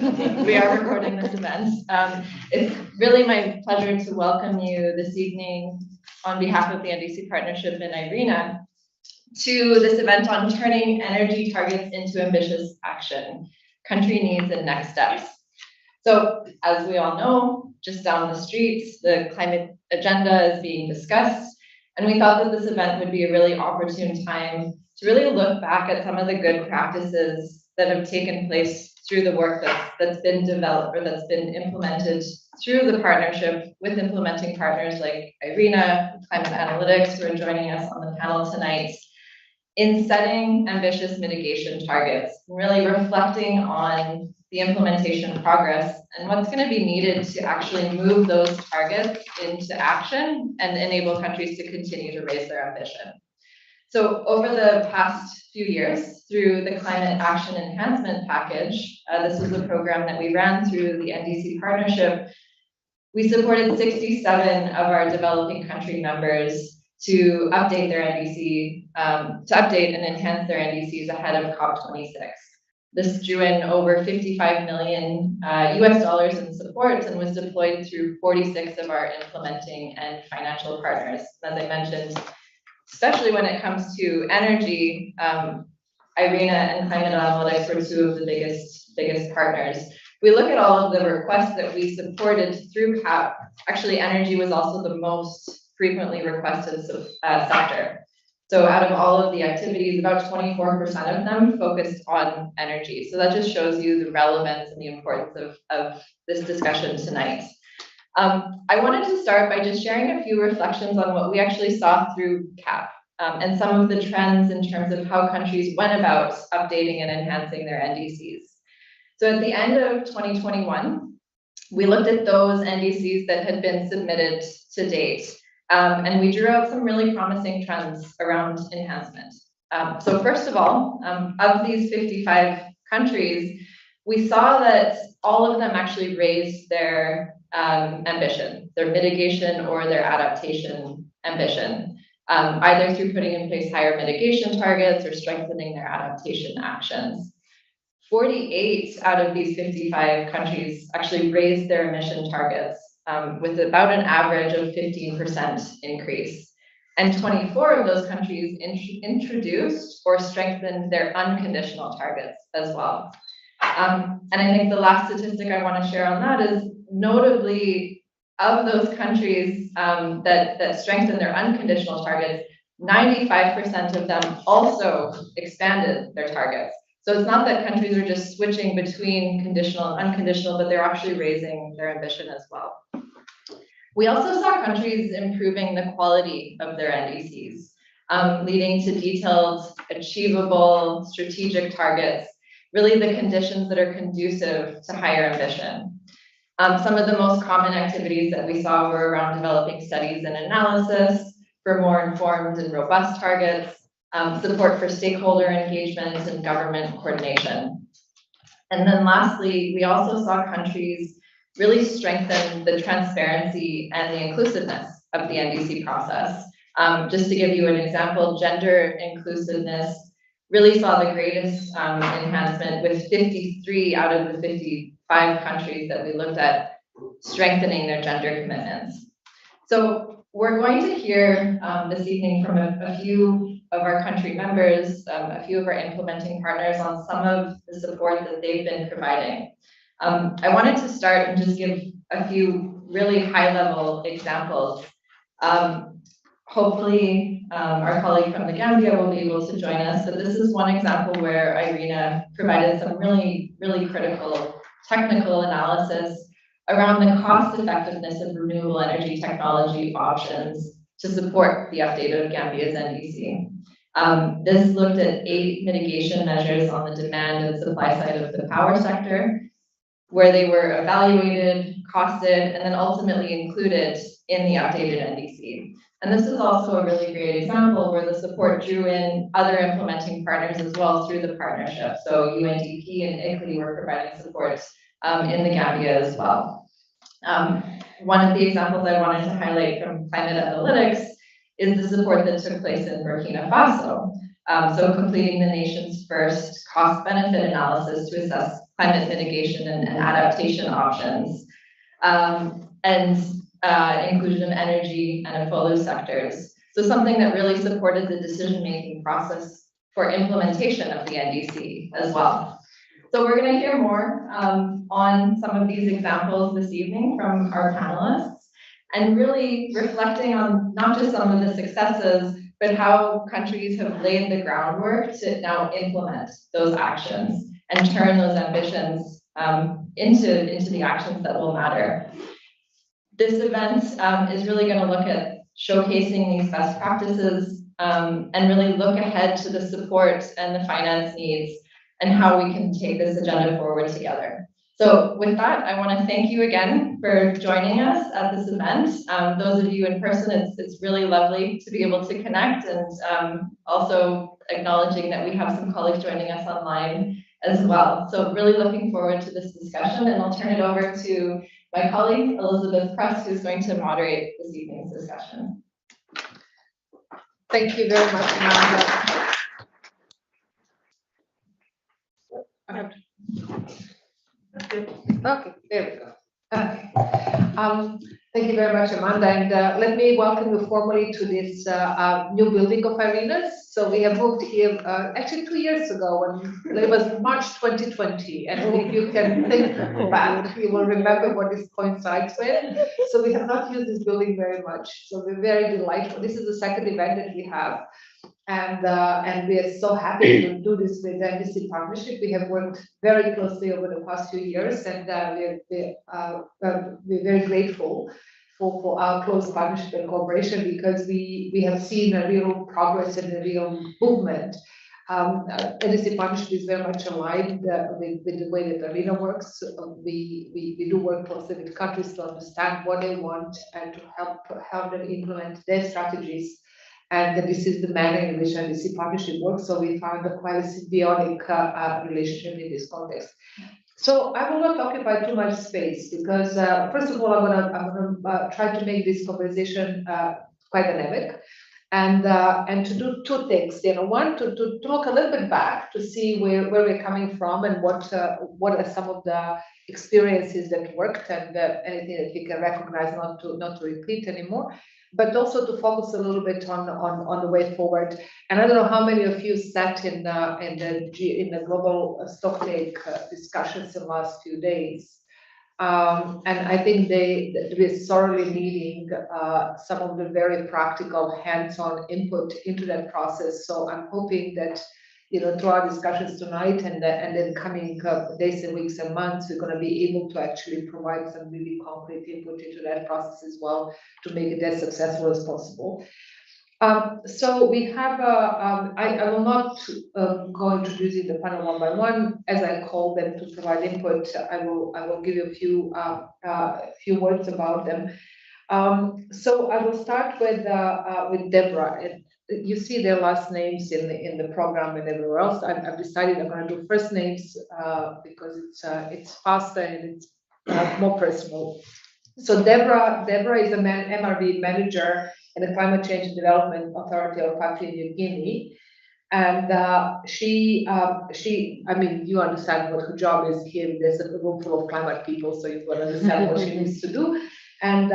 we are recording this event. It's really my pleasure to welcome you this evening on behalf of the NDC Partnership in IRENA to this event on turning energy targets into ambitious action, country needs and next steps. So as we all know, just down the street, the climate agenda is being discussed, and we thought that this event would be a really opportune time to really look back at some of the good practices that have taken place through the work that's been developed or that's been implemented through the partnership with implementing partners like IRENA, Climate Analytics, who are joining us on the panel tonight, in setting ambitious mitigation targets, really reflecting on the implementation progress and what's going to be needed to actually move those targets into action and enable countries to continue to raise their ambition. So over the past few years, through the Climate Action Enhancement Package, this was a program that we ran through the NDC partnership. We supported 67 of our developing country members to update their NDC, to update and enhance their NDCs ahead of COP26. This drew in over 55 million US dollars in support and was deployed through 46 of our implementing and financial partners. As I mentioned, especially when it comes to energy, IRENA and Climate Analytics were two of the biggest partners. We look at all of the requests that we supported through CAP. Actually, energy was also the most frequently requested sector. So out of all of the activities, about 24% of them focused on energy. So that just shows you the relevance and the importance of this discussion tonight. I wanted to start by just sharing a few reflections on what we actually saw through CAP and some of the trends in terms of how countries went about updating and enhancing their NDCs. So at the end of 2021, we looked at those NDCs that had been submitted to date, and we drew out some really promising trends around enhancement. So first of all, of these 55 countries, we saw that all of them actually raised their ambition, their mitigation or their adaptation ambition, either through putting in place higher mitigation targets or strengthening their adaptation actions. 48 out of these 55 countries actually raised their emission targets with about an average of 15% increase. And 24 of those countries introduced or strengthened their unconditional targets as well. And I think the last statistic I want to share on that is notably of those countries that strengthened their unconditional targets, 95% of them also expanded their targets. So it's not that countries are just switching between conditional and unconditional, but they're actually raising their ambition as well. We also saw countries improving the quality of their NDCs, leading to detailed, achievable, strategic targets, really the conditions that are conducive to higher ambition. Some of the most common activities that we saw were around developing studies and analysis for more informed and robust targets, support for stakeholder engagement and government coordination. And then lastly, we also saw countries really strengthen the transparency and the inclusiveness of the NDC process. Just to give you an example, gender inclusiveness really saw the greatest enhancement with 53 out of the 55 countries that we looked at strengthening their gender commitments. So we're going to hear this evening from a few of our country members, a few of our implementing partners on some of the support that they've been providing. I wanted to start and just give a few really high-level examples. Hopefully, our colleague from the Gambia will be able to join us. But this is one example where IRENA provided some really critical technical analysis around the cost effectiveness of renewable energy technology options to support the update of Gambia's NDC. This looked at 8 mitigation measures on the demand and supply side of the power sector, where they were evaluated, costed, and then ultimately included in the updated NDC. And this is also a really great example where the support drew in other implementing partners as well through the partnership. So UNDP and ICLEI were providing support in the Gambia as well. One of the examples I wanted to highlight from Climate Analytics is the support that took place in Burkina Faso. So completing the nation's first cost-benefit analysis to assess climate mitigation and adaptation options, and inclusion of energy and of follow sectors. So something that really supported the decision-making process for implementation of the NDC as well. So we're going to hear more on some of these examples this evening from our panelists, and really reflecting on not just some of the successes, but how countries have laid the groundwork to now implement those actions and turn those ambitions into the actions that will matter. This event is really going to look at showcasing these best practices and really look ahead to the support and the finance needs and how we can take this agenda forward together. So with that, I want to thank you again for joining us at this event. Those of you in person, it's really lovely to be able to connect, and also acknowledging that we have some colleagues joining us online as well. So really looking forward to this discussion, and I'll turn it over to my colleague, Elizabeth Press, who's going to moderate this evening's discussion. Thank you very much, Amanda. Okay, there we go. Okay. Thank you very much, Amanda, and let me welcome you formally to this new building of Arenas. So we have moved here actually 2 years ago, when it was March 2020, and if you can think back, you will remember what this coincides with. So we have not used this building very much, so we're very delightful. This is the second event that we have. And we are so happy to do this with the NDC partnership. We have worked very closely over the past few years, and we're very grateful for our close partnership and cooperation, because we have seen a real progress and a real movement. NDC partnership is very much aligned with the way that ARENA works. We do work closely with countries to understand what they want and to help them implement their strategies. And this is the manner in which NDC partnership works. So we found quite a symbiotic relationship in this context. So I will not occupy too much space, because first of all, I'm gonna try to make this conversation quite dynamic, and to do two things. One, to look a little bit back to see where we're coming from, and what are some of the experiences that worked, and anything that we can recognize, not to repeat anymore, but also to focus a little bit on the way forward. And I don't know how many of you sat in the global stocktake discussions in the last few days. And I think we're sorely needing some of the very practical hands-on input into that process. So I'm hoping that, through our discussions tonight and then coming days and weeks and months, we're going to be able to actually provide some really concrete input into that process as well, to make it as successful as possible. So we have, I will not go introducing the panel one by one. As I call them to provide input, I will give you a few words about them. So I will start with Deborah. And you see their last names in the program and everywhere else. I've decided I'm going to do first names because it's faster and it's more personal. So Deborah is a MRV manager in the Climate Change and Development Authority of Papua New Guinea. And I mean, you understand what her job is here. There's a room full of climate people, so you've got to understand what she needs to do. And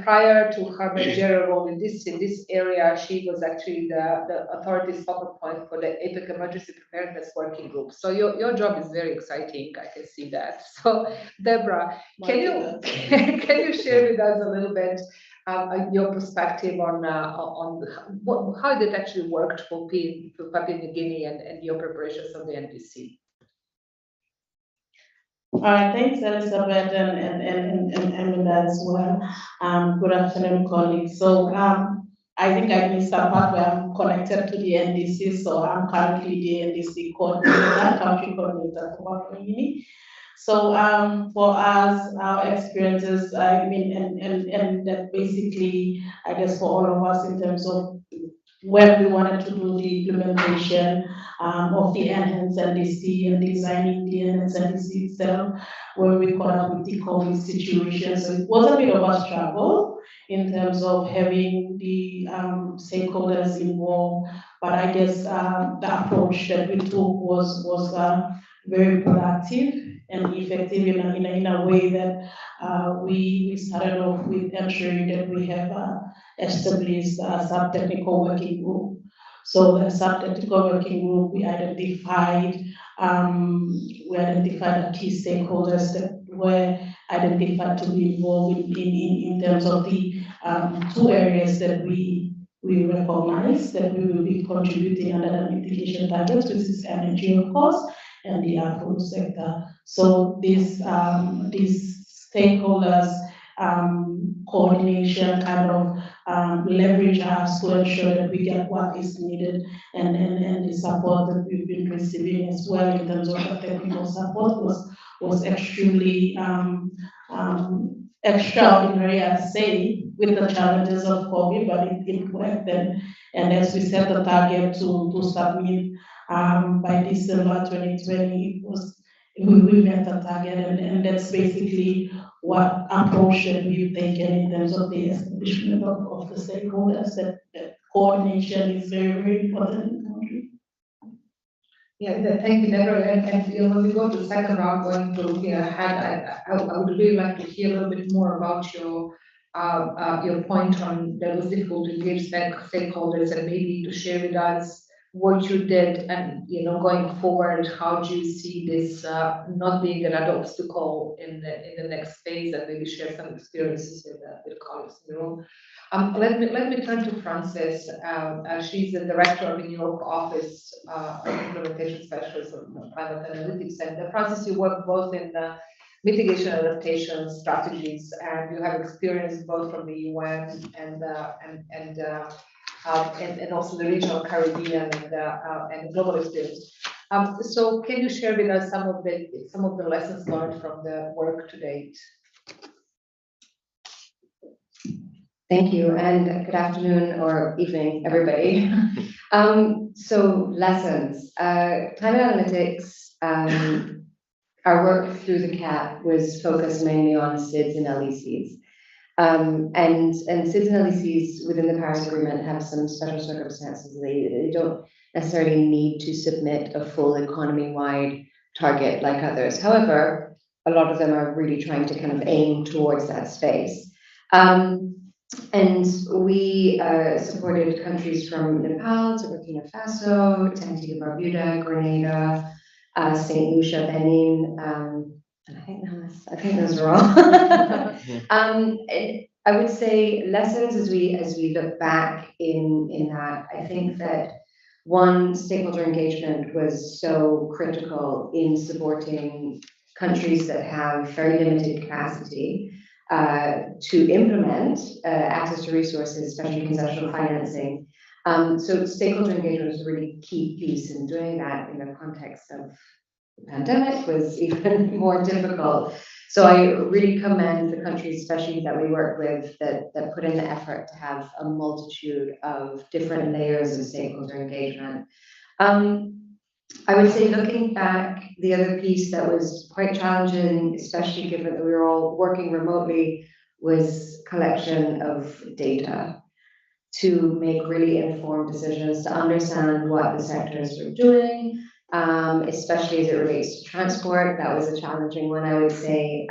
prior to her managerial role in this area, she was actually the authority's focal point for the APEC Emergency Preparedness Working Group. So your job is very exciting. I can see that. So Deborah, can you share with us a little bit your perspective on how it actually worked for Papua New Guinea and your preparations of the NDC? Thanks, Elizabeth, and Amanda as well. Good afternoon, colleagues. So I think I missed a part where I'm connected to the NDC. So I'm currently the NDC coordinator, country coordinator for Papua New Guinea. So for us, our experiences, I mean, and that basically, I guess for all of us in terms of when we wanted to do the implementation of the enhanced NDC and designing the enhanced NDC itself, when we caught up with the COVID situation. So it was a bit of a struggle in terms of having the stakeholders involved, but I guess the approach that we took was very productive. and effective in a way that we started off with ensuring that we have established a sub-technical working group. So the sub-technical working group, we identified the key stakeholders that were identified to be involved in terms of the two areas that we recognize that we will be contributing under the mitigation targets, which is energy, of course, and the agro sector. So these stakeholders coordination kind of leverage us to ensure that we get what is needed, and the support that we've been receiving as well in terms of the technical support was extremely extraordinary, I'd say, with the challenges of COVID, but it worked. And as we set the target to submit by December 2020, we met the target, and that's basically what approach that we've taken in terms of the establishment of the stakeholders. That coordination is very, very important in the country. Yeah, thank you, Deborah. And when we go to the second round, going to looking ahead, I would really like to hear a little bit more about your point on that was difficult to engage stakeholders, and maybe to share with us what you did, and going forward, how do you see this not being another obstacle in the next phase, and maybe share some experiences with colleagues in the room. Let me turn to Frances. She's the director of the New York office of implementation specialist of climate analytics. And Frances, you work both in the mitigation adaptation strategies, and you have experience both from the UN and also the regional Caribbean and global experience. So can you share with us some of the lessons learned from the work to date? Thank you, and good afternoon or evening, everybody. So lessons. Climate analytics, our work through the CAP was focused mainly on SIDS and LECs. And SIDS and LECs within the Paris Agreement have some special circumstances. They don't necessarily need to submit a full economy-wide target like others. However, a lot of them are really trying to kind of aim towards that space. And we supported countries from Nepal to Burkina Faso, Antigua, Barbuda, Grenada, St. Lucia, Benin, and I think those are all. I would say lessons as we look back in that, I think that one, stakeholder engagement was so critical in supporting countries that have very limited capacity to implement access to resources, especially concessional financing. So stakeholder engagement was a really key piece, in doing that in the context of the pandemic was even more difficult. So I really commend the countries, especially that we work with, that put in the effort to have a multitude of different layers of stakeholder engagement. I would say, looking back, the other piece that was quite challenging, especially given that we were all working remotely, was collection of data to make really informed decisions, to understand what the sectors were doing, especially as it relates to transport. That was a challenging one, I would say.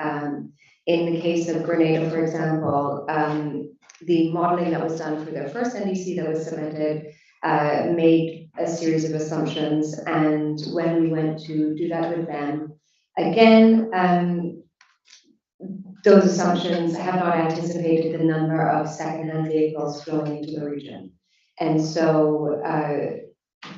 In the case of Grenada, for example, the modeling that was done for their first NDC that was submitted made a series of assumptions, and when we went to do that with them, again, those assumptions have not anticipated the number of second-hand vehicles flowing into the region. And so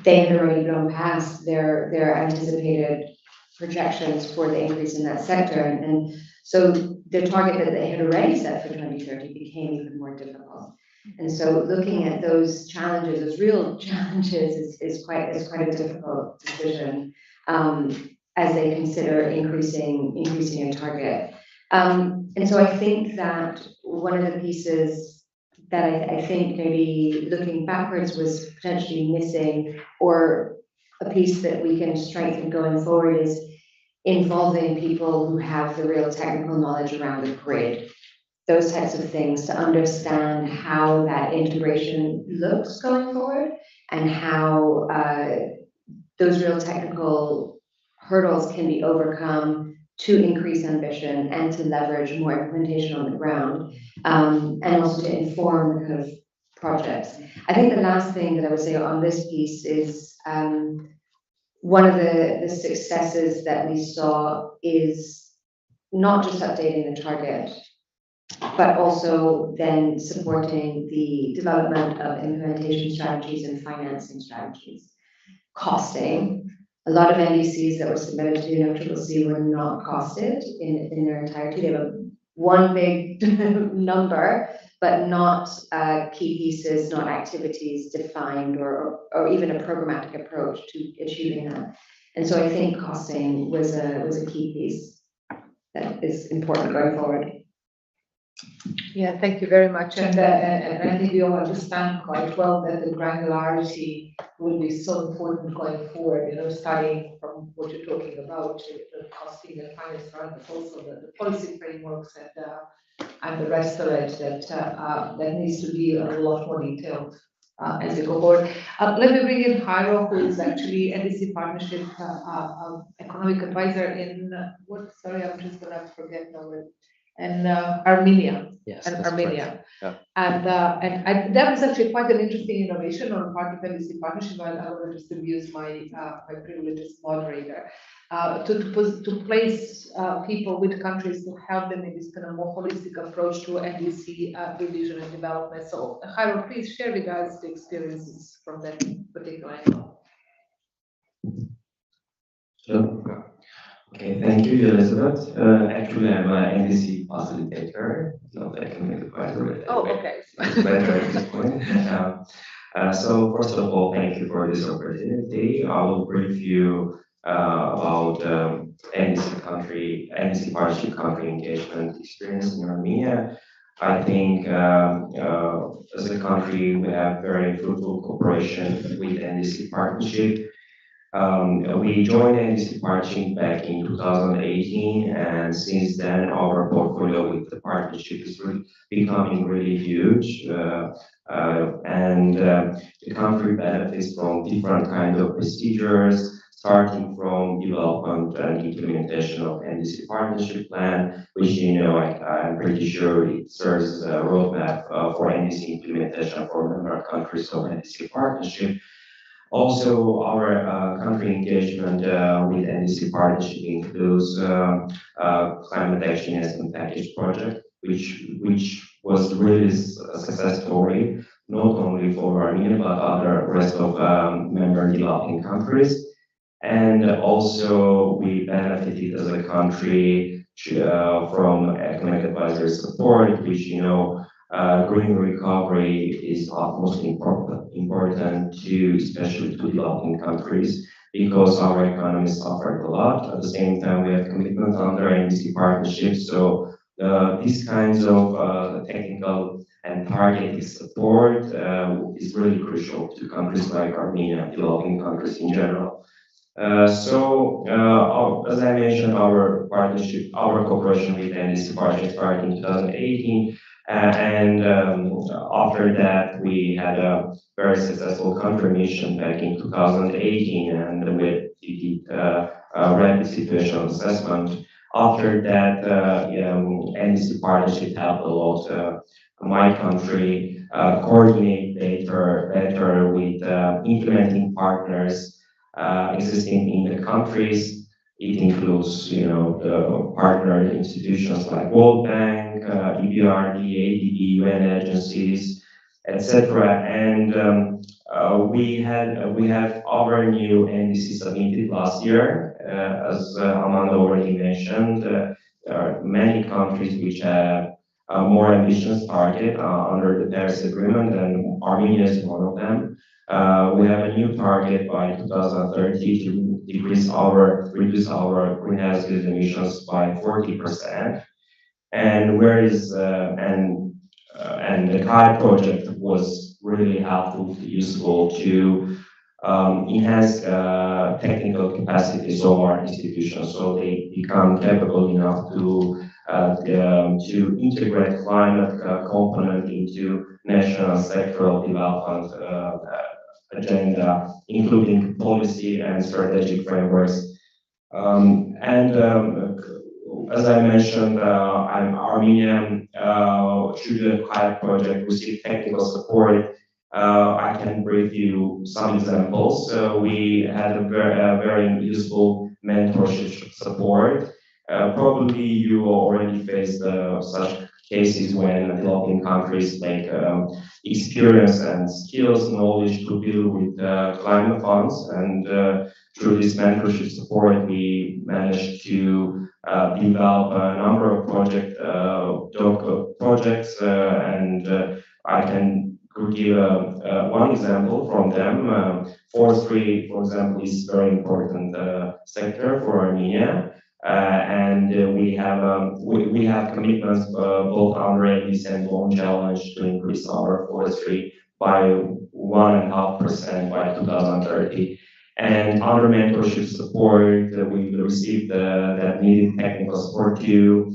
they had already blown past their anticipated projections for the increase in that sector. And so the target that they had already set for 2030 became even more difficult. And so looking at those challenges, those real challenges, is quite a difficult decision as they consider increasing a target. And so I think that one of the pieces that I think maybe looking backwards was potentially missing, or a piece that we can strengthen going forward, is involving people who have the real technical knowledge around the grid, those types of things, to understand how that integration looks going forward, and how those real technical hurdles can be overcome to increase ambition and to leverage more implementation on the ground, and also to inform the kind of projects. I think the last thing that I would say on this piece is one of the successes that we saw is not just updating the target, but also then supporting the development of implementation strategies and financing strategies. Costing. A lot of NDCs that were submitted to UNFCCC were not costed in their entirety. They have one big number, but not key pieces, not activities defined or even a programmatic approach to achieving that. And so I think costing was a key piece that is important going forward. Yeah, thank you very much. And I think we all understand quite well that the granularity will be so important going forward, starting from what you're talking about, the costing and finance, but also the policy frameworks and the rest of it that needs to be a lot more detailed as we go forward. Let me bring in Jairo, who is actually NDC Partnership Economic Advisor in, sorry, I'm just gonna forget now. And Armenia. Yes, And that's Armenia. correct. And that was actually quite an interesting innovation on part of NDC Partnership. I want to just abuse my privilege as moderator to place people with countries to help them in this kind of more holistic approach to NDC revision and development. So Jairo, please share with us the experiences from that particular angle. Sure. Okay, thank you, Elizabeth. Actually, I'm an NDC facilitator, not economic advisor. Oh, okay. It's better at this point. So first of all, thank you for this opportunity. I will brief you about NDC partnership country engagement experience in Armenia. I think as a country, we have very fruitful cooperation with NDC partnership. We joined NDC partnership back in 2018, and since then our portfolio with the partnership is becoming really huge. The country benefits from different kinds of procedures, starting from development and implementation of NDC partnership plan, which I'm pretty sure it serves as a roadmap for NDC implementation for member countries of NDC partnership. Also, our country engagement with NDC partnership includes climate action and package project, which was really a success story, not only for Armenia but other rest of member developing countries. And also, we benefited as a country from economic advisory support, which green recovery is utmost important to, especially to developing countries, because our economy suffered a lot. At the same time, we have commitments under NDC partnerships. So these kinds of technical and targeted support is really crucial to countries like Armenia, developing countries in general. As I mentioned, our cooperation with NDC partnership started in 2018. After that, we had a very successful country mission back in 2018, and we did a rapid situational assessment. After that, NDC partnership helped a lot my country coordinate better with implementing partners existing in the countries. It includes, the partner institutions like World Bank, EBRD, ADB, UN agencies, etc. And we have our new NDC submitted last year, as Amanda already mentioned. There are many countries which have a more ambitious target under the Paris Agreement, and Armenia is one of them. We have a new target by 2030 to reduce our greenhouse gas emissions by 40%. And the CAI project was really helpful, useful to enhance technical capacities of our institutions, so they become capable enough to integrate climate component into national sectoral development agenda, including policy and strategic frameworks. as I mentioned, Armenian children pilot project received technical support. I can brief you some examples. So we had a very useful mentorship support. Probably you already faced such cases when developing countries make experience and skills, knowledge to deal with climate funds. And through this mentorship support, we managed to develop a number of projects, and I can give one example from them. Forestry, for example, is very important sector for Armenia. We have commitments both under NDC and loan challenge to increase our forestry by 1.5% by 2030. And under mentorship support, we received that needed technical support to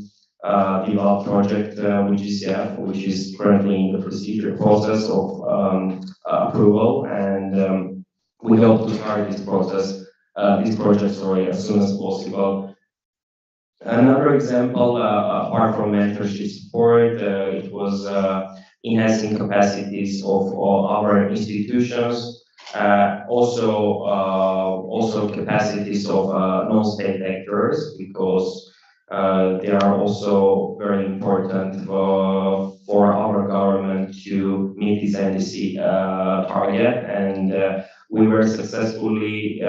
develop project with GCF, which is currently in the procedure process of approval, and we hope to start this project, as soon as possible. Another example, apart from mentorship support, it was enhancing capacities of our institutions, also capacities of non-state actors, because they are also very important for our government to meet this NDC target, and we were successfully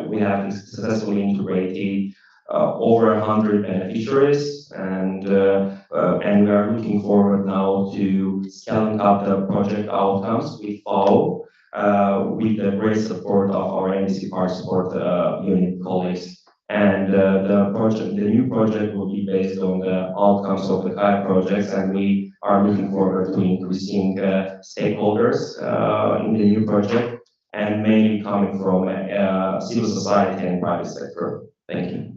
we have successfully integrated over 100 beneficiaries, and we are looking forward now to scaling up the project outcomes with FAO, with the great support of our NDC Part Support Unit colleagues. And the new project will be based on the outcomes of the CAI projects, and we are looking forward to increasing stakeholders in the new project, and mainly coming from civil society and private sector. Thank you.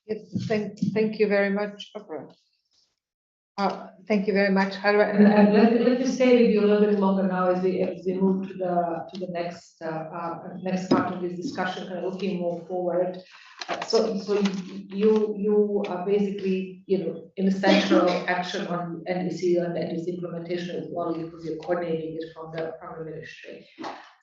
Yes, thank you very much. Thank you very much, Harwa. And let me stay with you a little bit longer now as we move to the next part of this discussion, kind of looking more forward. So you are basically, in the central action on NDC and NDC implementation as well, because you're coordinating it from the ministry.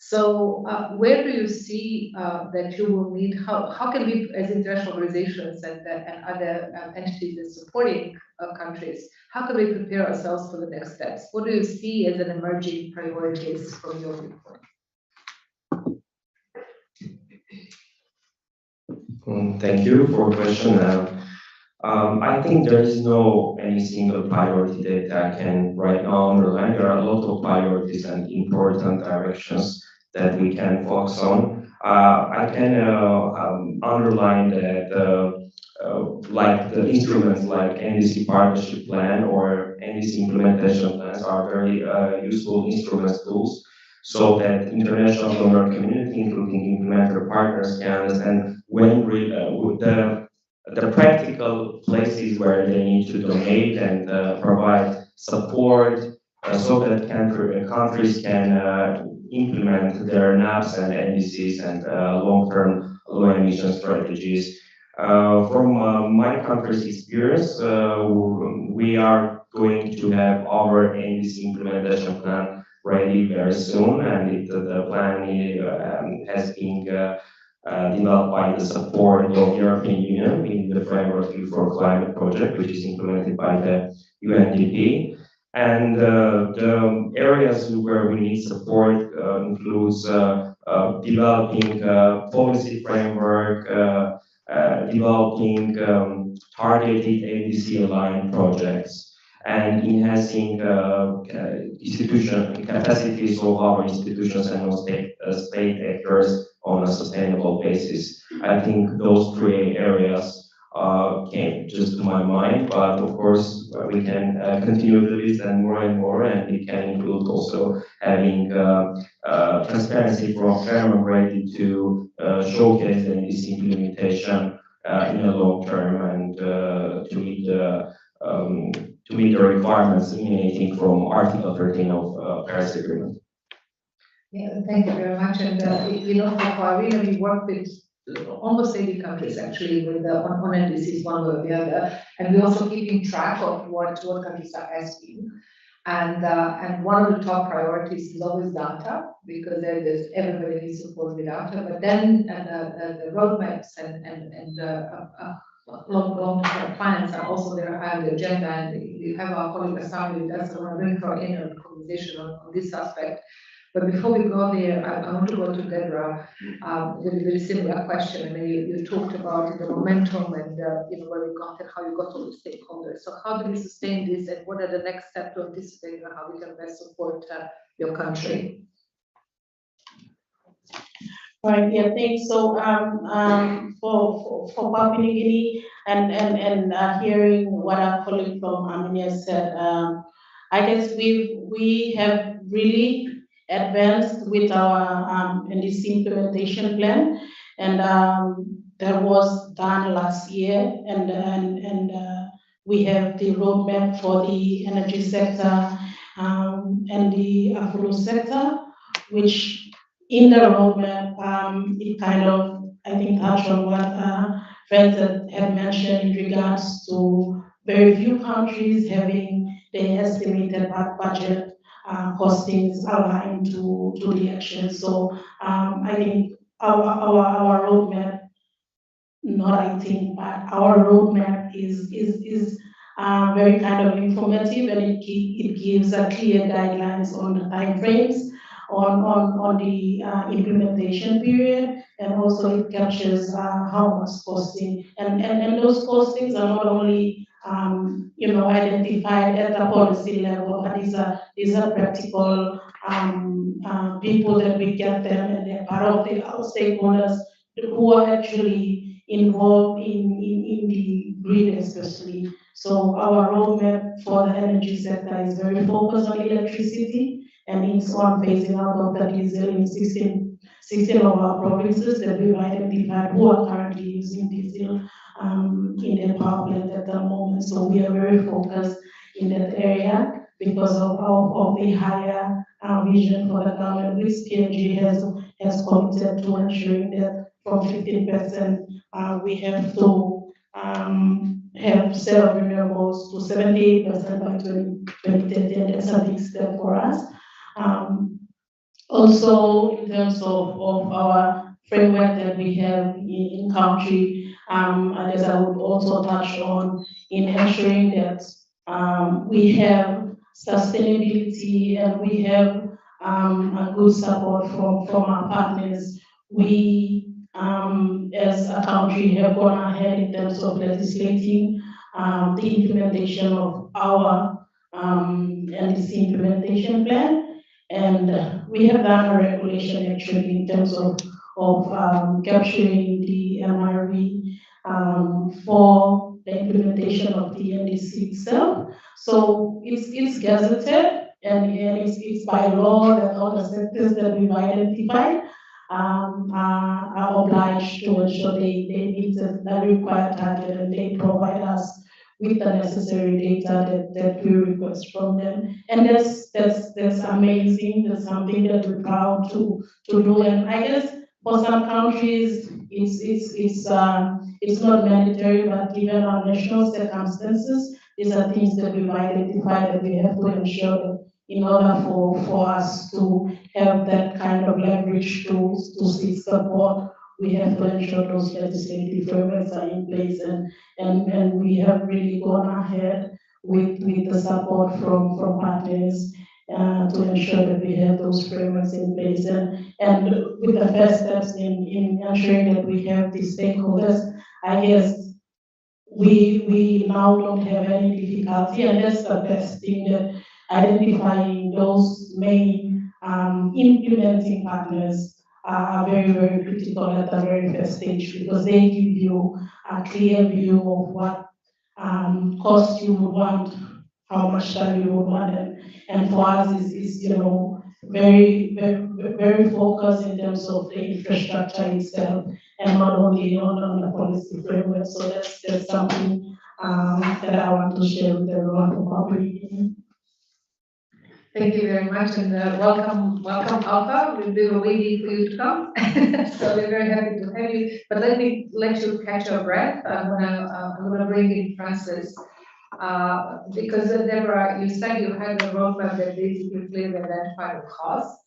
So where do you see that you will need, how can we, as international organizations and other entities that supporting countries, how can we prepare ourselves for the next steps? What do you see as an emerging priorities from your report? Thank you for the question. I think there is no any single priority that I can right now underline. There are a lot of priorities and important directions that we can focus on. I can underline that like the instruments like NDC Partnership Plan or NDC Implementation Plans are very useful instruments, tools, so that international donor community, including implementer partners, can understand when the practical places where they need to donate and provide support, so that countries can implement their NAPs and NDCs and long-term low emission strategies. From my country's experience, we are going to have our NDC implementation plan ready very soon, and the plan has been developed by the support of the European Union in the framework for climate project, which is implemented by the UNDP. And the areas where we need support includes developing policy framework, developing targeted NDC aligned projects, and enhancing institution capacities of our institutions and state actors on a sustainable basis. I think those three areas came just to my mind, but of course we can continue the list and more, and it can include also having transparency from framework ready to showcase the NDC implementation in the long term, and to meet the requirements emanating from Article 13 of Paris Agreement. Yeah, thank you very much. And for Arena, we work with almost 80 countries actually with on NDCs one way or the other, and we're also keeping track of what countries are asking. And one of the top priorities is always data, because there's everybody needs to follow the data, but then the roadmaps and long-term plans are also there high on the agenda, and we have our colleague Asami with us, so I want to bring her in on a conversation on this aspect. But before we go there, I want to go to Deborah with a very similar question. I mean, you talked about the momentum and where we got and how you got all the stakeholders. So how do we sustain this, and what are the next steps to anticipate and how we can best support your country? Right, yeah, thanks. So for Papua New Guinea and hearing what our colleague from Armenia said, I guess we have really advanced with our NDC implementation plan, and that was done last year, and we have the roadmap for the energy sector and the agro sector, which in the roadmap, it kind of, I think, touched on what friends had mentioned in regards to very few countries having their estimated budget costings aligned to the action. So I think our roadmap, not I think, but our roadmap is very kind of informative, and it gives a clear guidelines on the timeframes, on the implementation period, and also it captures how much costing, and those costings are not only identified at the policy level, but these are practical people that we get them, and they're part of our stakeholders who are actually involved in the grid especially. So our roadmap for the energy sector is very focused on electricity, and it's on phasing out of the diesel in 16 of our provinces that we've identified who are currently using diesel in their power plant at the moment. So we are very focused in that area because of the higher vision for the government, which PNG has committed to ensuring that from 15% we have to have sale of renewables to 78% by 2030, and that's a big step for us. Also, in terms of our framework that we have in country, as I would also touch on, in ensuring that we have sustainability and we have a good support from our partners. We, as a country, have gone ahead in terms of legislating the implementation of our NDC implementation plan. And we have done a regulation actually in terms of capturing the MRV for the implementation of the NDC itself. So it's gazetted, and it's by law that all the sectors that we've identified are obliged to ensure they meet the required target, and they provide us with the necessary data that we request from them. And that's amazing. That's something that we're proud to do. And I guess for some countries, it's not mandatory, but given our national circumstances, these are things that we've identified that we have to ensure that in order for us to have that kind of leverage to seek support, we have to ensure those legislative frameworks are in place, and we have really gone ahead with the support from partners to ensure that we have those frameworks in place, and with the first steps in ensuring that we have the stakeholders, I guess we now don't have any difficulty, and that's the best thing, that identifying those main implementing partners are very, very critical at the very first stage, because they give you a clear view of what cost you would want, how much time you would want, and for us is very, very, very focused in terms of the infrastructure itself, and not only on the policy framework. So that's something that I want to share with everyone from Papua New Guinea. Thank you very much, and welcome, Alpha. We were waiting for you to come, so we're very happy to have you. But let you catch your breath. I'm gonna bring in Francis, because Deborah, you said you had a roadmap that basically clearly identified the cost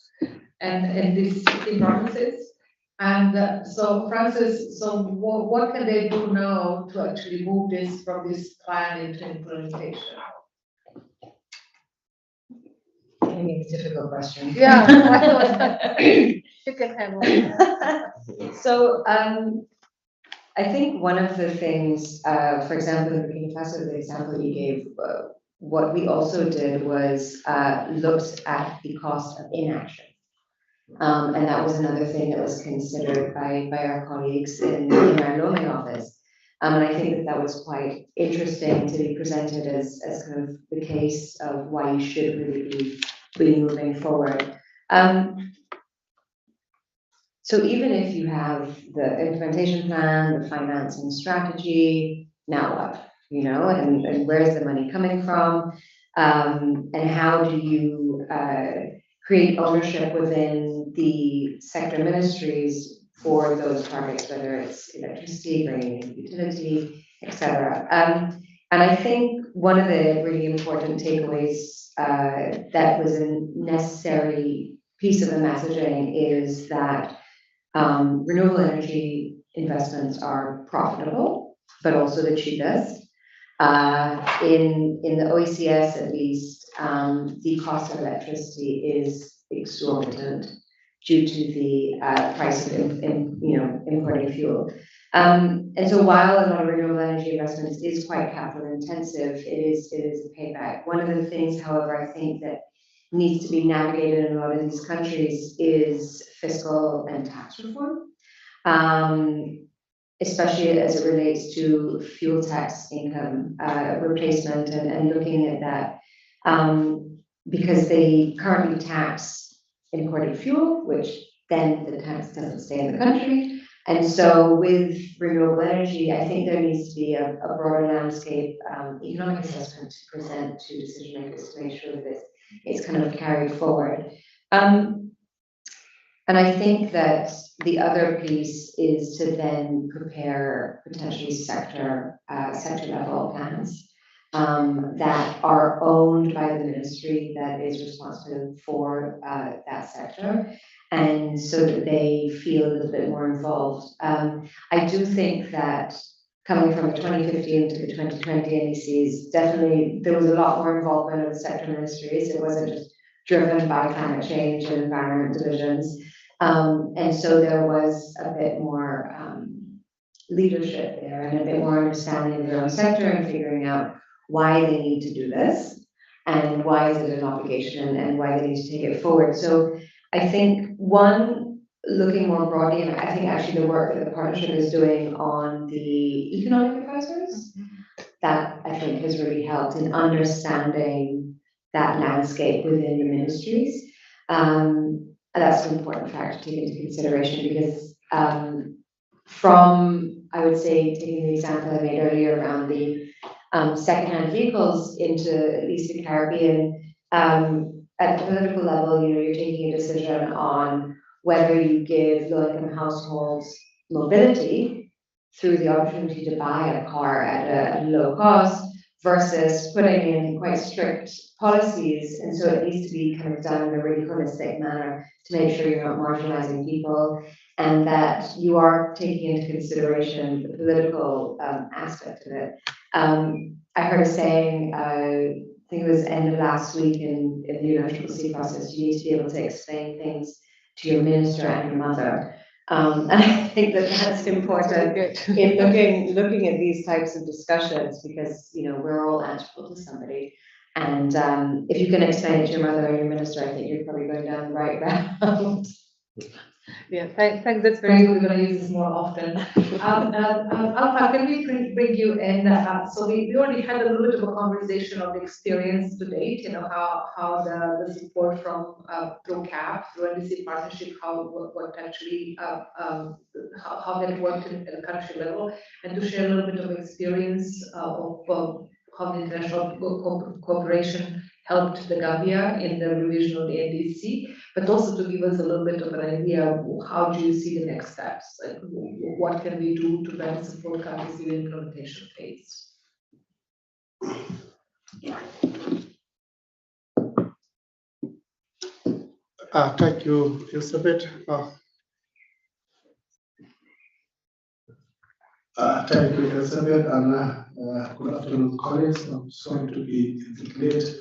and these 16 provinces. And so Francis, so what can they do now to actually move this from this plan into implementation? It's a difficult question. Yeah. You can handle it. So, I think one of the things, for example, in Burkina Faso, the example you gave, what we also did was looked at the cost of inaction. And that was another thing that was considered by our colleagues in our Lomé office. And I think that was quite interesting to be presented as kind of the case of why you should really be moving forward. So even if you have the implementation plan, the financing strategy, now what? You know, and where's the money coming from? And how do you create ownership within the sector ministries for those targets, whether it's electricity, green utility, etc. And I think one of the really important takeaways that was a necessary piece of the messaging is that renewable energy investments are profitable, but also the cheapest. In the OECS, at least, the cost of electricity is exorbitant due to the price of importing fuel. And so while a lot of renewable energy investments is quite capital intensive, it is a payback. One of the things, however, I think that needs to be navigated in a lot of these countries is fiscal and tax reform, especially as it relates to fuel tax income replacement and looking at that, because they currently tax imported fuel, which then the tax doesn't stay in the country. And so with renewable energy, I think there needs to be a broader landscape economic assessment to present to decision makers to make sure that it's kind of carried forward. And I think that the other piece is to then prepare potentially sector level plans that are owned by the ministry that is responsible for that sector, and so that they feel a little bit more involved. I do think that coming from the 2015 to the 2020 NECs, definitely there was a lot more involvement of the sector ministries. It wasn't just driven by climate change and environment divisions. And so there was a bit more leadership there and a bit more understanding of their own sector and figuring out why they need to do this and why is it an obligation and why they need to take it forward. So I think one, looking more broadly, and I think actually the work that the partnership is doing on the economic advisors, that I think has really helped in understanding that landscape within the ministries. And that's an important factor to take into consideration because from, I would say, taking the example I made earlier around the secondhand vehicles into at least the Caribbean, at the political level, you know, you're taking a decision on whether you give low-income households mobility through the opportunity to buy a car at a low cost versus putting in quite strict policies. And so it needs to be kind of done in a really holistic manner to make sure you're not marginalizing people and that you are taking into consideration the political aspect of it. I heard a saying, I think it was end of last week in the electricity process, you need to be able to explain things to your minister and your mother. And I think that that's important in looking at these types of discussions because, you know, we're all answerable to somebody. And if you can explain it to your mother and your minister, I think you're probably going down the right route. Yeah, thanks. That's very good. We're going to use this more often. Alpha, can we bring you in? So we already had a little bit of a conversation of the experience to date. You know how the support from through CAP, through NDC partnership, what actually how that worked at the country level, and to share a little bit of experience of how the international cooperation helped the Gambia in the revision of the NDC, but also to give us a little bit of an idea of how do you see the next steps? Like, what can we do to better support countries in the implementation phase? Thank you, Elizabeth. Thank you, Elizabeth, and good afternoon, colleagues. I'm sorry to be a bit late.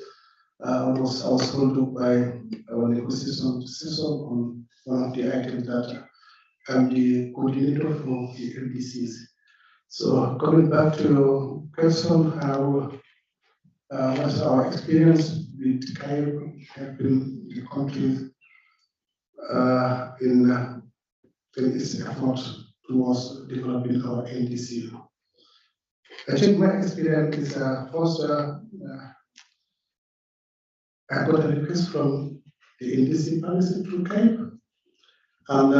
I was told by our negotiation session on one of the items that I'm the coordinator for the LDCs. So coming back to your question, how what's our experience with helping the country in its effort towards developing our NDC? I think my experience is first, I got a request from the NDC policy through CAIP, and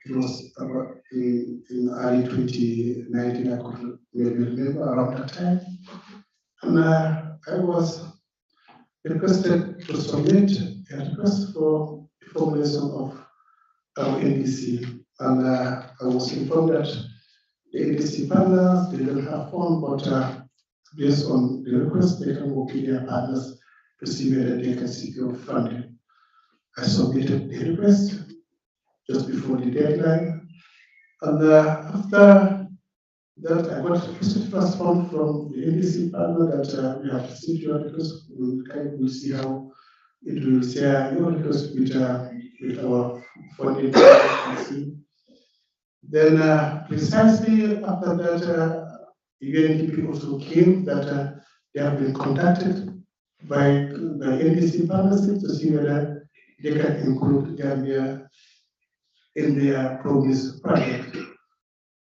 it was about in early 2019, I could maybe remember around that time. And I was requested to submit a request for formulation of our NDC. And I was informed that the NDC partners, they don't have fund, but based on the request, they can work with their partners to see whether they can secure funding. I submitted the request just before the deadline. And after that, I got a positive response from the NDC partner that we have received your request. We'll see how it will share your request with our funding agency. Then precisely after that, UNDP also came that they have been contacted by NDC partnership to see whether they can include Gambia in their promise project.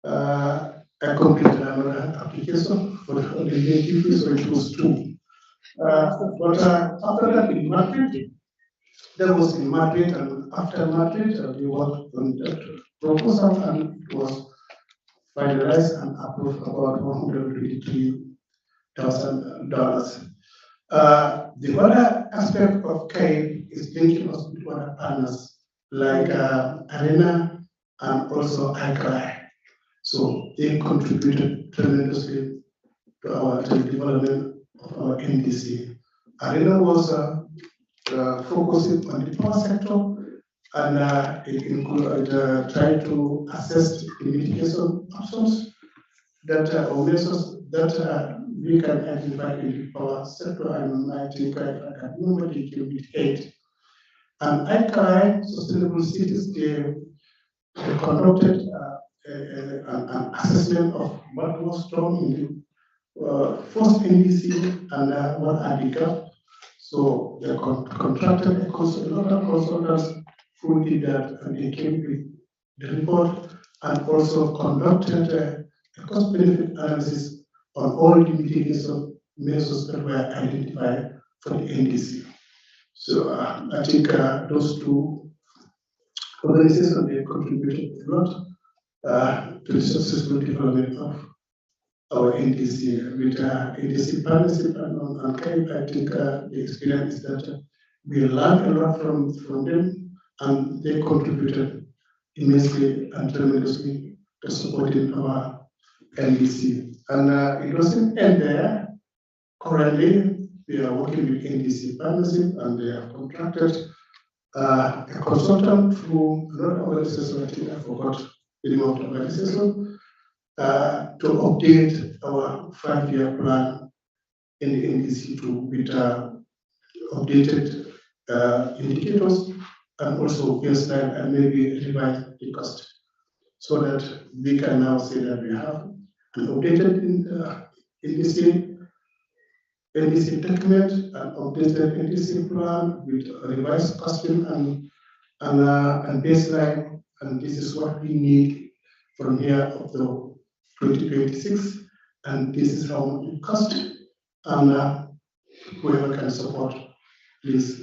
I completed another application for the UNDP, so it was two. But after that, in Madrid, that was in Madrid, and after Madrid, we worked on that proposal, and it was finalized and approved about $123,000. The other aspect of CAIP is linking us with other partners like Arena and also ICRI. So they contributed tremendously to the development of our NDC. Arena was focusing on the power sector, and it included trying to assess the mitigation options that or measures that we can identify in the power sector, and I think I can remember it will be 8. And ICRI, Sustainable Cities, they conducted an assessment of what was wrong in the first NDC and what are the gaps. So they contracted a lot of consultants who did that, and they came with the report and also conducted a cost-benefit analysis on all the mitigation measures that were identified for the NDC. So I think those two organizations, they contributed a lot to the successful development of our NDC. With NDC partnership and CAIP, I think the experience is that we learned a lot from them, and they contributed immensely and tremendously to supporting our NDC. And it doesn't end there. Currently, we are working with NDC partnership, and they have contracted a consultant through another organization, I think I forgot the name of the organization, to update our 5-year plan in the NDC with updated indicators and also baseline and maybe revise the cost, so that we can now say that we have an updated NDC document, an updated NDC plan with revised costing and baseline, and this is what we need from here up to 2026, and this is how much it costs, and whoever can support, please,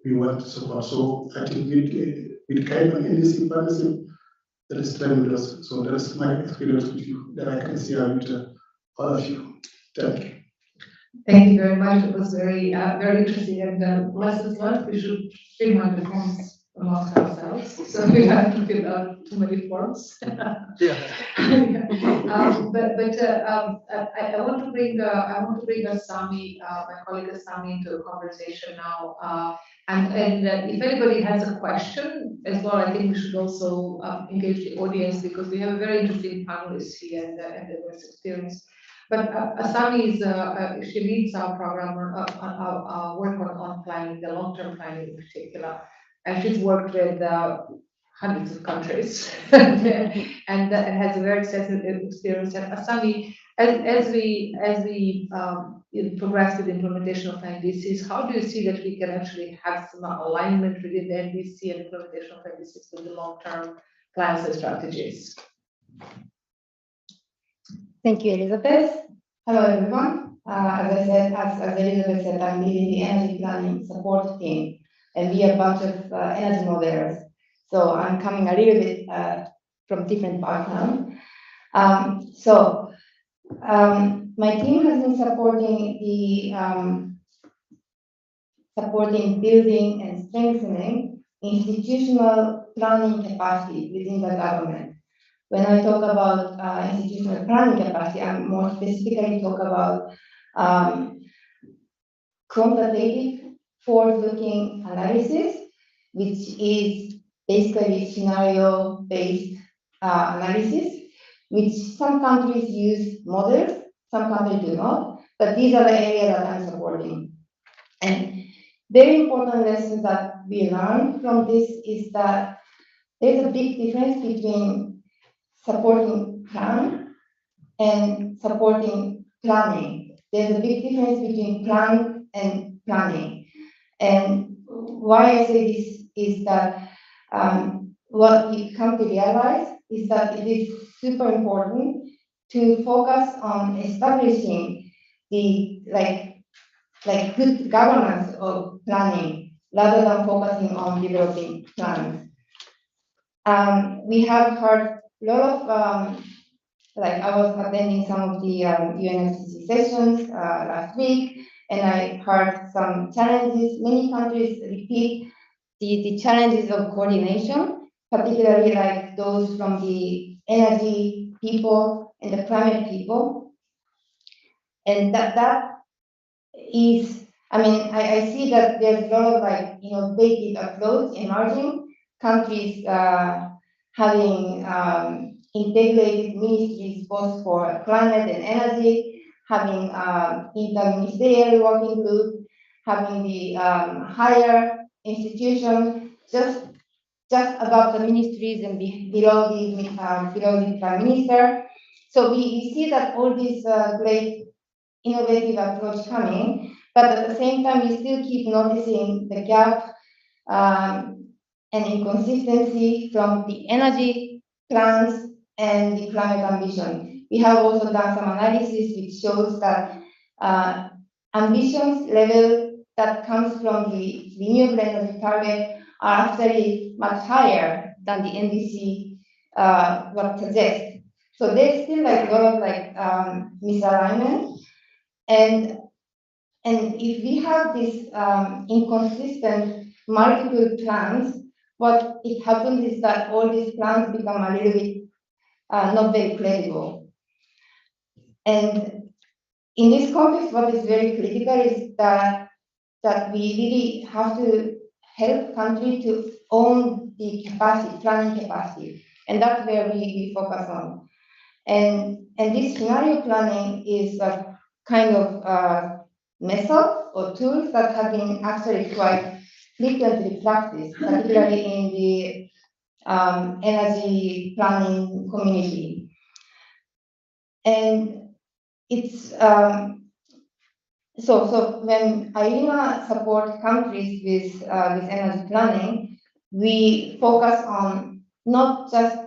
we want to support. So I think with kind of NDC partnership, that is tremendous. So that's my experience with you that I can share with all of you. Thank you. Thank you very much. It was very interesting and lessons learned. We should streamline the forms amongst ourselves, so we don't have to fill out too many forms. Yeah. I want to bring Sami, my colleague Sami, into the conversation now. If anybody has a question as well, I think we should also engage the audience because we have a very interesting panelists here and diverse experience. But Asami she leads our program our work on planning, the long-term planning in particular. And she's worked with hundreds of countries and has a very extensive experience. And Asami, as we progress with the implementation of NDCs, how do you see that we can actually have some alignment within the NDC and implementation of NDCs with the long-term plans and strategies? Thank you, Elizabeth. Hello, everyone. As Elizabeth said, I'm leading the energy planning support team, and we are a bunch of energy modelers. So I'm coming a little bit from different background. My team has been supporting building and strengthening institutional planning capacity within the government. When I talk about institutional planning capacity, I'm more specifically talk about quantitative forward-looking analysis, which is basically scenario-based analysis, which some countries use models, some countries do not, but these are the areas that I'm supporting. And very important lesson that we learned from this is that there's a big difference between supporting plan and supporting planning. There's a big difference between plan and planning. And why I say this is that what we come to realize is that it is super important to focus on establishing the good governance of planning rather than focusing on developing plans. We have heard a lot of I was attending some of the UNFCCC sessions last week, and I heard some challenges. Many countries repeat the challenges of coordination, particularly like those from the energy people and the climate people. And that is, I see that there's a lot of innovative approach emerging, countries having integrated ministries both for climate and energy, having interministerial working group, having the higher institution just above the ministries and below the prime minister. So we see that all these great innovative approach coming, but at the same time we still keep noticing the gap and inconsistency from the energy plans and the climate ambition. We have also done some analysis which shows that ambitions level that comes from the renewable energy target are actually much higher than the NDC what suggests. So there's still a lot of misalignment, and if we have this inconsistent multiple plans, what it happens is that all these plans become a little bit not very credible. And in this context, what is very critical is that we really have to help countries to own the capacity, planning capacity, and that's where we focus on. And this scenario planning is a kind of method or tools that have been actually quite frequently practiced, particularly in the energy planning community. And it's so when IRENA support countries with energy planning, we focus on not just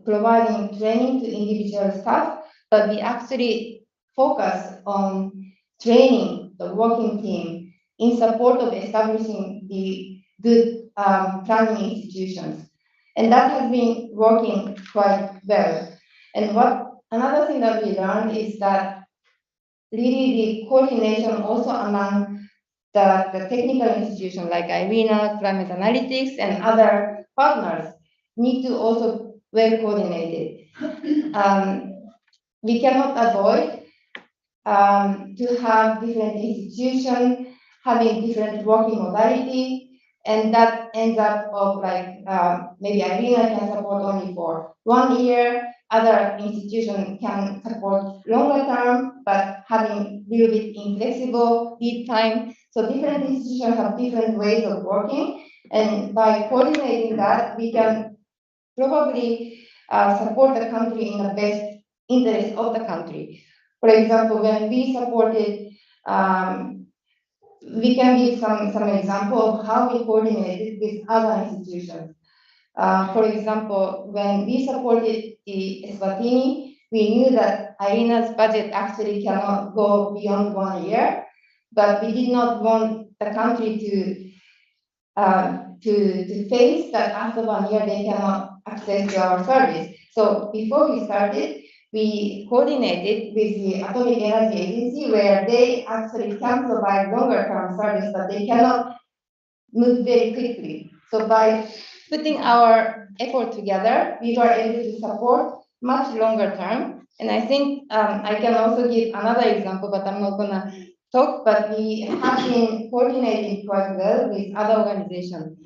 providing training to individual staff, but we actually focus on training the working team in support of establishing the good planning institutions. And that has been working quite well. And another thing that we learned is that really the coordination also among the technical institutions like IRENA, Climate Analytics, and other partners need to also well coordinated. We cannot avoid to have different institutions having different working modality, and that ends up of like maybe IRENA can support only for 1 year, other institution can support longer term, but having a little bit inflexible lead time. So different institutions have different ways of working, and by coordinating that, we can probably support the country in the best interest of the country. For example, when we supported, we can give some example of how we coordinated with other institutions. For example, when we supported the Eswatini, we knew that IRENA's budget actually cannot go beyond 1 year, but we did not want the country to face that after 1 year they cannot access to our service. So before we started, we coordinated with the Atomic Energy Agency where they actually can provide longer term service, but they cannot move very quickly. So by putting our effort together, we were able to support much longer term. And I think I can also give another example, but I'm not gonna talk, but we have been coordinating quite well with other organizations.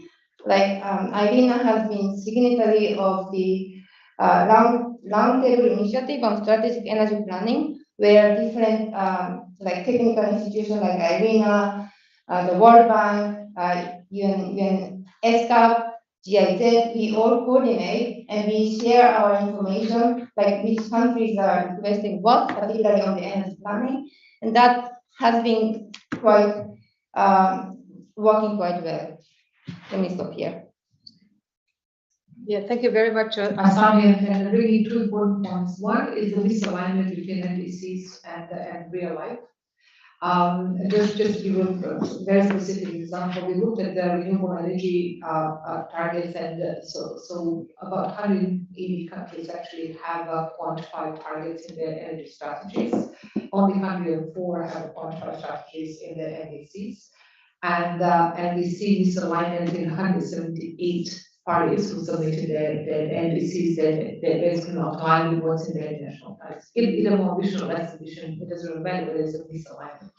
Like IRENA has been signatory of the Roundtable Initiative on Strategic Energy Planning, where different like technical institutions like IRENA, the World Bank, UN ESCAP, GIZ, we all coordinate and we share our information, like which countries are requesting what, particularly on the energy planning, and that has been quite working quite well. Let me stop here. Yeah, thank you very much, Asami, and really 2 important points. One is the misalignment between NDCs and real life. Just to give a very specific example, we looked at the renewable energy targets, and so about 180 countries actually have quantified targets in their energy strategies. Only 104 have quantified strategies in their NDCs, and we see misalignment in 178 parties who submitted their NDCs that basically not aligned with what's in their national plans. Either more vision or less vision, it doesn't really matter, there's a misalignment.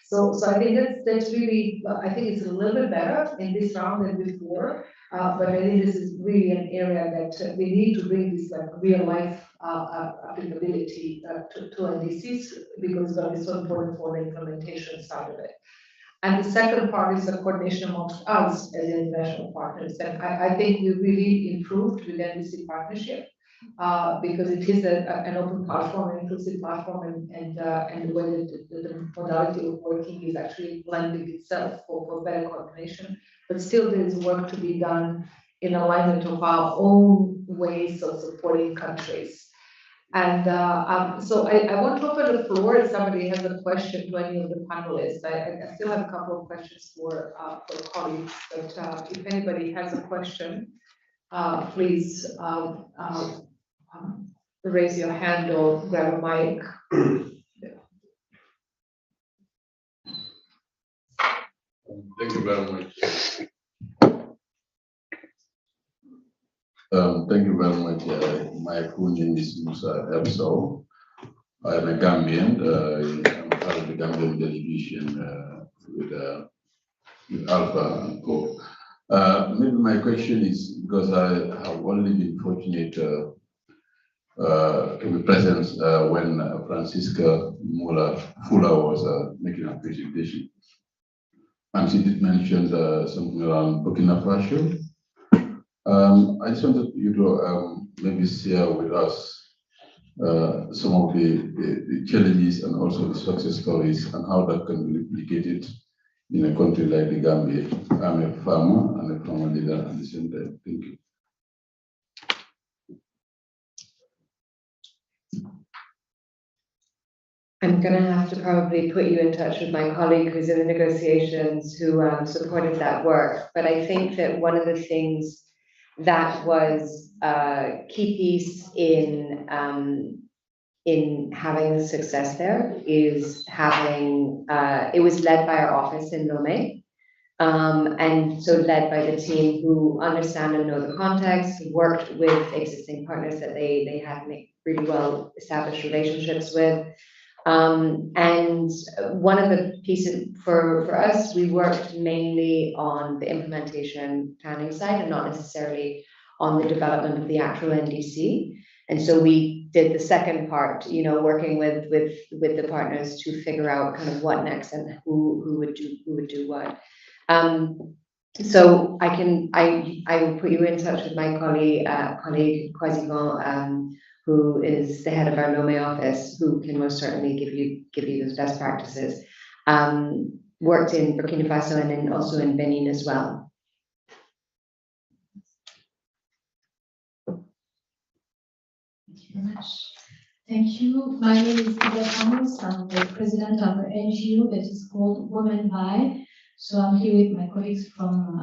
So I think that's really, I think it's a little bit better in this round than before, but I think this is really an area that we need to bring this like real life applicability to NDCs because that is so important for the implementation side of it. And the second part is the coordination amongst us as international partners. And I think we really improved with the NDC partnership because it is an open platform, an inclusive platform, and the way that the modality of working is actually blending itself for better coordination. But still, there is work to be done in alignment of our own ways of supporting countries. And so I want to open the floor if somebody has a question to any of the panelists. I still have a couple of questions for colleagues, but if anybody has a question, please raise your hand or grab a mic. Thank you very much. Thank you very much. My full name is Musa Ebso. I'm a Gambian. I'm part of the Gambian delegation with Alpha and Co. Maybe my question is because I have only been fortunate to be present when Francisca Fuller was making a presentation. And she did mention something around Burkina Faso. I just wanted you to maybe share with us some of the challenges and also the success stories and how that can be replicated in a country like the Gambia. I'm a farmer and a farmer leader at the same time. Thank you. I'm gonna have to probably put you in touch with my colleague who's in the negotiations who supported that work. But I think that one of the things that was a key piece in in having success there is having, it was led by our office in Lomé. And so led by the team who understand and know the context, worked with existing partners that they had really well established relationships with. And one of the pieces for us, we worked mainly on the implementation planning side and not necessarily on the development of the actual NDC. And so we did the second part, you know, working with the partners to figure out kind of what next and who would do what. So I will put you in touch with my colleague Quasigon, who is the head of our Lomé office, who can most certainly give you those best practices. Worked in Burkina Faso and then also in Benin as well. Thank you very much. Thank you. My name is Ida Thomas. I'm the president of an NGO that is called Women by. So I'm here with my colleagues from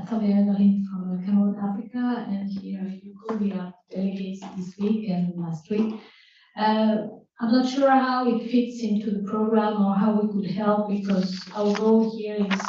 from Cameroon, Africa, and here in Hugo, we are delegates this week and last week. I'm not sure how it fits into the program or how we could help, because our goal here is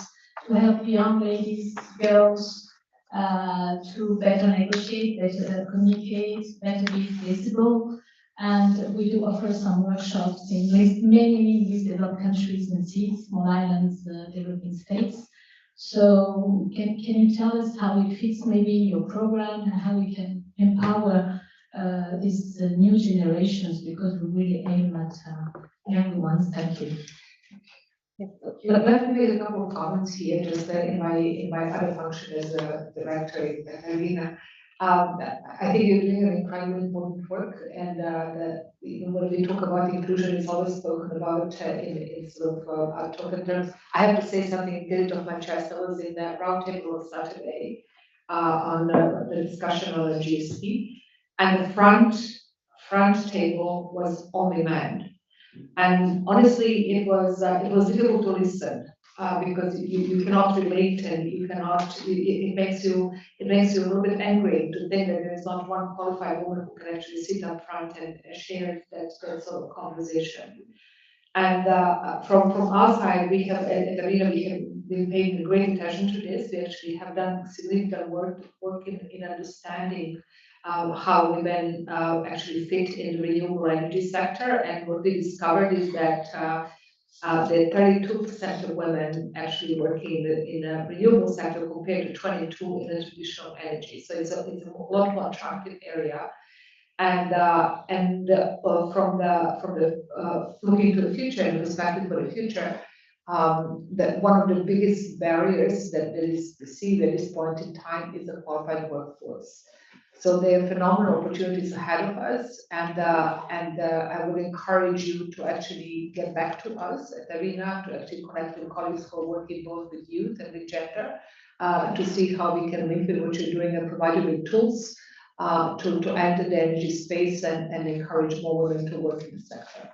to help young ladies, girls, to better negotiate, better communicate, better be visible. And we do offer some workshops in many least developed countries and cities, small islands, developing states. So can you tell us how it fits maybe in your program and how we can empower these new generations, because we really aim at young ones. Thank you. Let me make a couple of comments here, just in my other function as a director in the arena. I think you're doing an incredibly important work, and when we talk about inclusion, it's always spoken about in sort of token terms. I have to say something good of my chest. I was in the roundtable on Saturday on the discussion on the GSP, and the front table was only men. And honestly, it was difficult to listen because you cannot relate, and you cannot. It makes you a little bit angry to think that there is not one qualified woman who can actually sit up front and share that sort of conversation. And from our side, we have at Arena, we have been paying great attention to this. We actually have done significant work in understanding how women actually fit in the renewable energy sector. And what we discovered is that the 32% of women actually working in the renewable sector compared to 22% in the traditional energy. So it's a lot more attractive area. And from the looking to the future and perspective for the future, that one of the biggest barriers that is perceived at this point in time is the qualified workforce. So there are phenomenal opportunities ahead of us, and I would encourage you to actually get back to us at Arena, to actually connect with colleagues who are working both with youth and with gender, to see how we can link with what you're doing and provide you with tools to enter the energy space and encourage more women to work in the sector.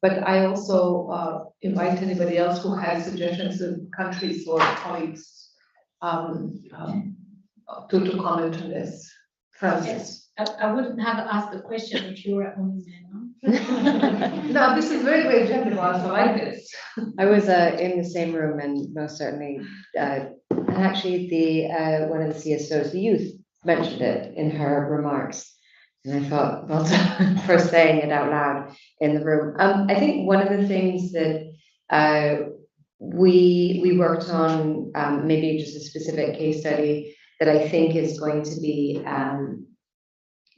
But I also invite anybody else who has suggestions of countries or colleagues to comment on this. Francis. I wouldn't have asked the question if you were only men. No, this is very, very general. I like this. I was in the same room, and most certainly, and actually the one of the CSOs, the youth, mentioned it in her remarks, and I thought, well done for saying it out loud in the room. I think one of the things that we worked on, maybe just a specific case study that I think is going to be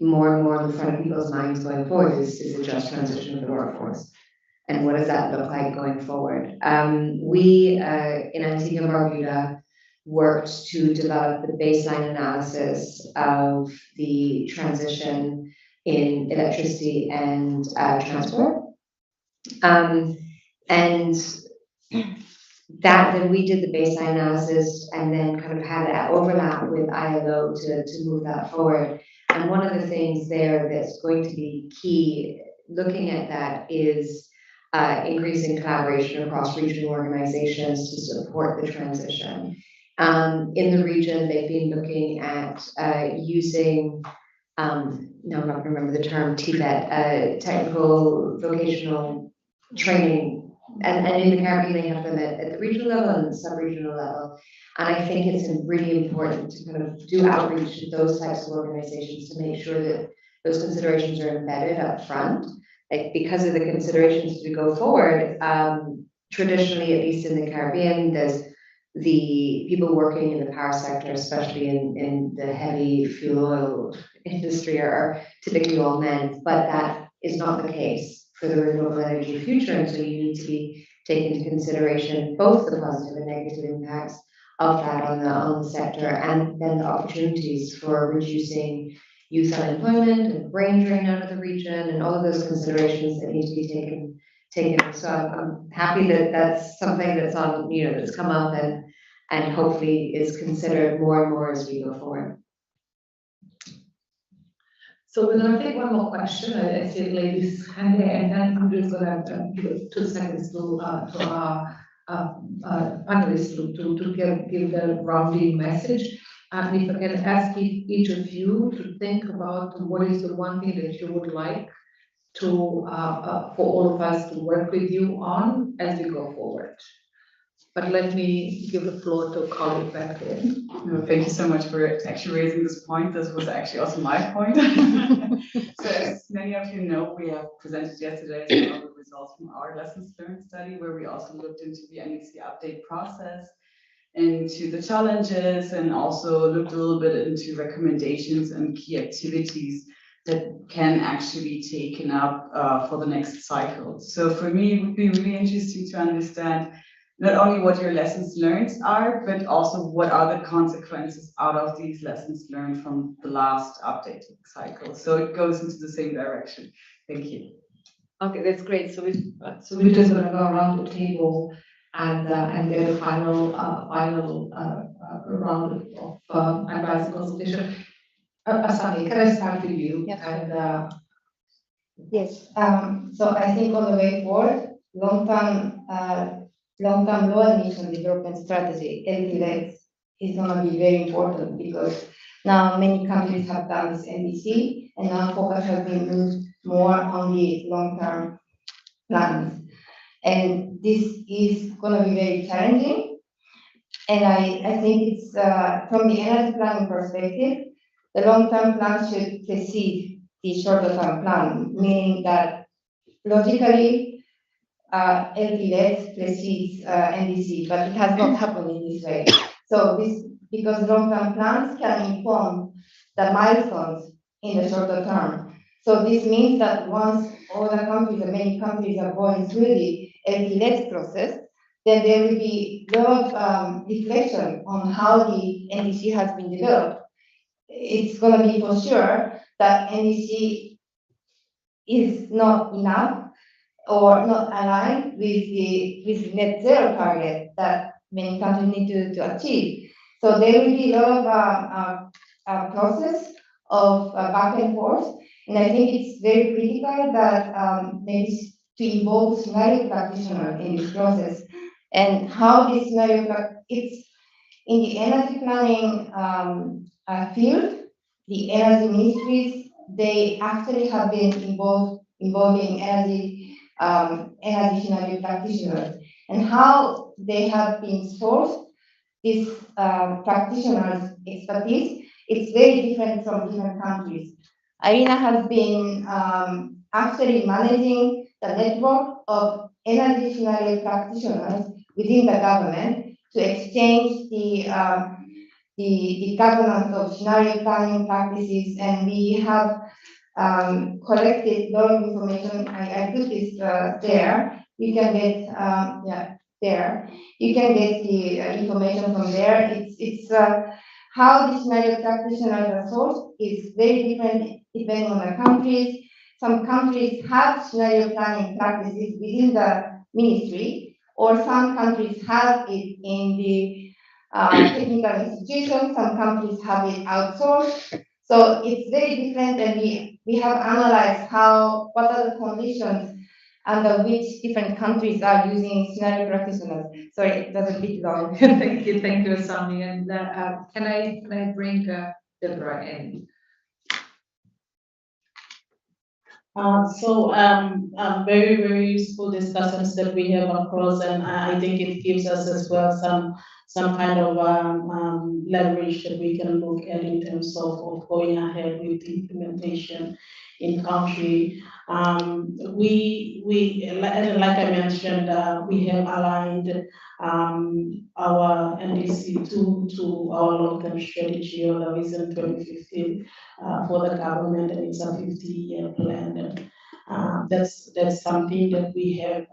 more and more in front of people's minds going forward is the just transition of the workforce. And what does that look like going forward? We in Antigua and Barbuda worked to develop the baseline analysis of the transition in electricity and transport. And then we did the baseline analysis and then kind of had that overlap with ILO to move that forward. And one of the things there that's going to be key looking at that is increasing collaboration across regional organizations to support the transition. In the region, they've been looking at using no, I'm not gonna remember the term, TVET, technical vocational training. And in the Caribbean, they have them at the regional level and sub-regional level. And I think it's really important to kind of do outreach to those types of organizations to make sure that those considerations are embedded up front. Like, because of the considerations as we go forward, traditionally, at least in the Caribbean, there's the people working in the power sector, especially in the heavy fuel oil industry, are typically all men, but that is not the case for the renewable energy future. And so you need to be taking into consideration both the positive and negative impacts of that on the sector, and then the opportunities for reducing youth unemployment and brain drain out of the region, and all of those considerations that need to be taken. So I'm happy that that's something that's on, that's come up and hopefully is considered more and more as we go forward. So we're gonna take one more question. I see ladies hand there, and then I'm just gonna give 2 seconds to our panelists to give the rounding message. And if I can ask each of you to think about what is the one thing that you would like to for all of us to work with you on as we go forward. But let me give the floor to a colleague back there. No, thank you so much for actually raising this point. This was actually also my point. So as many of you know, we have presented yesterday some of the results from our lessons learned study, where we also looked into the NDC update process, into the challenges, and also looked a little bit into recommendations and key activities that can actually be taken up for the next cycle. So for me, it would be really interesting to understand not only what your lessons learned are, but also what are the consequences out of these lessons learned from the last updating cycle. So it goes into the same direction. Thank you. Okay, that's great. So we're just gonna go around the table and get a final round of advice and consultation. Asami, can I start with you? Yes. And Yes, so I think on the way forward, long-term low emission development strategy, LTLEX, is gonna be very important, because now many countries have done this NDC, and now focus has been moved more on the long-term plans. And this is gonna be very challenging. And I think it's, from the energy planning perspective, the long-term plan should precede the shorter-term plan, meaning that logically, LTLEX precedes NDC, but it has not happened in this way. So this, because long-term plans can inform the milestones in the shorter term. So this means that once all the countries, and many countries are going through the LTLEX process, then there will be a lot of reflection on how the NDC has been developed. It's going to be for sure that NDC is not enough or not aligned with the net zero target that many countries need to achieve. So there will be a lot of process of back and forth, and I think it's very critical that maybe to involve scenario practitioners in this process, and how this scenario, it's in the energy planning field, the energy ministries, they actually have been involving energy scenario practitioners, and how they have been sourced this practitioners' expertise. It's very different from different countries. IRENA has been actually managing the network of energy scenario practitioners within the government to exchange the governance of scenario planning practices, and we have collected a lot of information. I put this there. You can get there. You can get the information from there. It's how the scenario practitioners are sourced is very different depending on the countries. Some countries have scenario planning practices within the ministry, or some countries have it in the technical institutions. Some countries have it outsourced. So it's very different, and we have analyzed what are the conditions under which different countries are using scenario practitioners. Sorry, that's a bit long. thank you, Asami. And can I bring Deborah in? Very, very useful discussions that we have across, and I think it gives us as well some kind of leverage that we can look at in terms of going ahead with the implementation in country. Like I mentioned, we have aligned our NDC to our long-term strategy or the Vision 2050 for the government, and it's a 50-year plan. And that's something that we have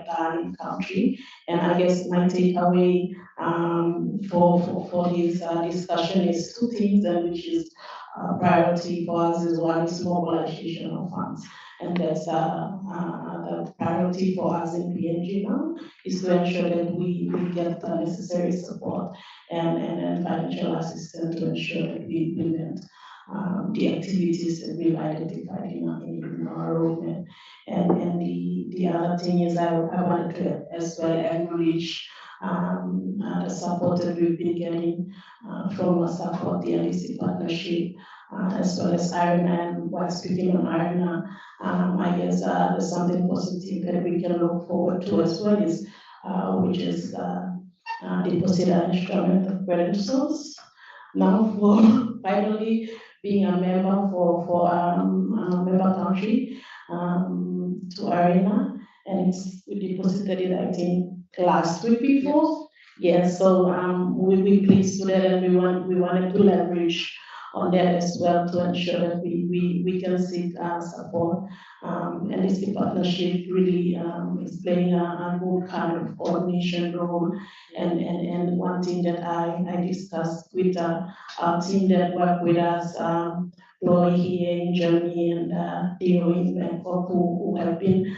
done in country. And I guess my takeaway for this discussion is two things, and which is priority for us is one is mobilization of funds. And that's the priority for us in PNG now is to ensure that we get the necessary support and financial assistance to ensure that we implement the activities that we've identified in our roadmap. And the other thing is I wanted to as well acknowledge the support that we've been getting from support the NDC partnership, as well as IRNA. And while speaking on IRNA, I guess there's something positive that we can look forward to as well, is which is the Precede instrument of credentials. Now for finally being a member for a member country to IRNA, and it's we deposited it I think last week before. Yes, so we pleased with that, and we wanted to leverage on that as well to ensure that we can seek support. And this partnership really is playing a good kind of coordination role. And one thing that I discussed with our team that work with us, Lori here in Germany and Theo in Bangkok, who have been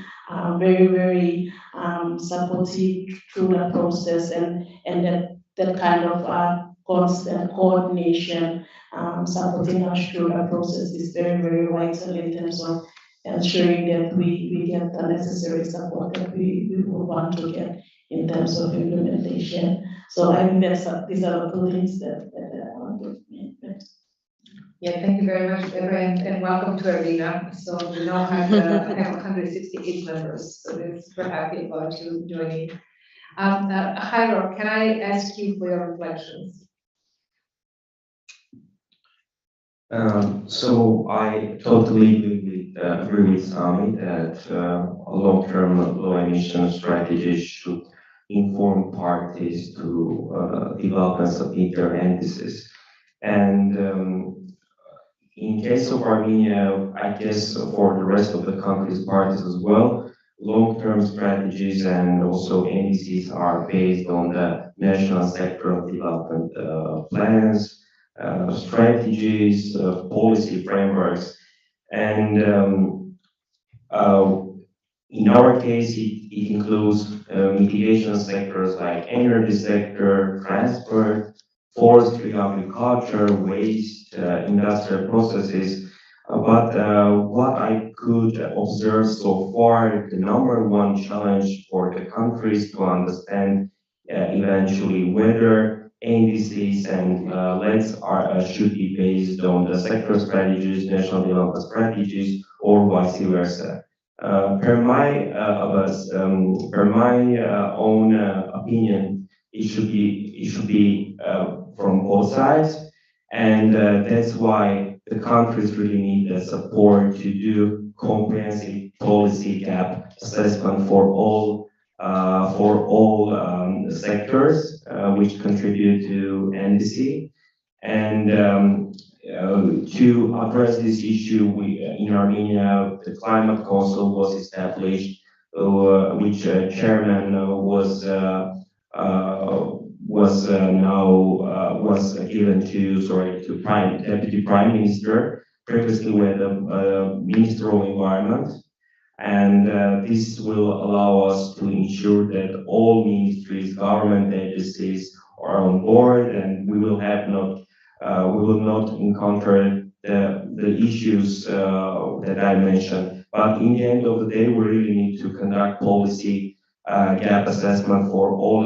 very, very supportive through the process, and that kind of constant coordination supporting us through the process is very, very vital in terms of ensuring that we get the necessary support that we would want to get in terms of implementation. So I think these are the two things that I want to make. Yeah, thank you very much, Deborah, and welcome to Arena. So we now have 168 members, so we're super happy about you joining. Jairo, can I ask you for your reflections? So I totally agree with Sami that a long-term low emission strategy should inform parties to develop and submit their entities. And in case of Armenia, I guess for the rest of the countries, parties as well, long-term strategies and also NDCs are based on the national sectoral development plans, strategies, policy frameworks, and in our case, it includes mitigation sectors like energy sector, transport, forestry, agriculture, waste, industrial processes. But what I could observe so far, the number one challenge for the countries to understand eventually whether NDCs and LEDs should be based on the sector strategies, national development strategies, or vice versa. Per my own opinion, it should be from both sides, and that's why the countries really need the support to do comprehensive policy gap assessment for all sectors which contribute to NDC. And to address this issue, in Armenia, the Climate Council was established, which chairman was given to Deputy Prime Minister. Previously, we had a Minister of Environment, and this will allow us to ensure that all ministries, government agencies are on board, and we will not encounter the issues that I mentioned. But in the end of the day, we really need to conduct policy gap assessment for all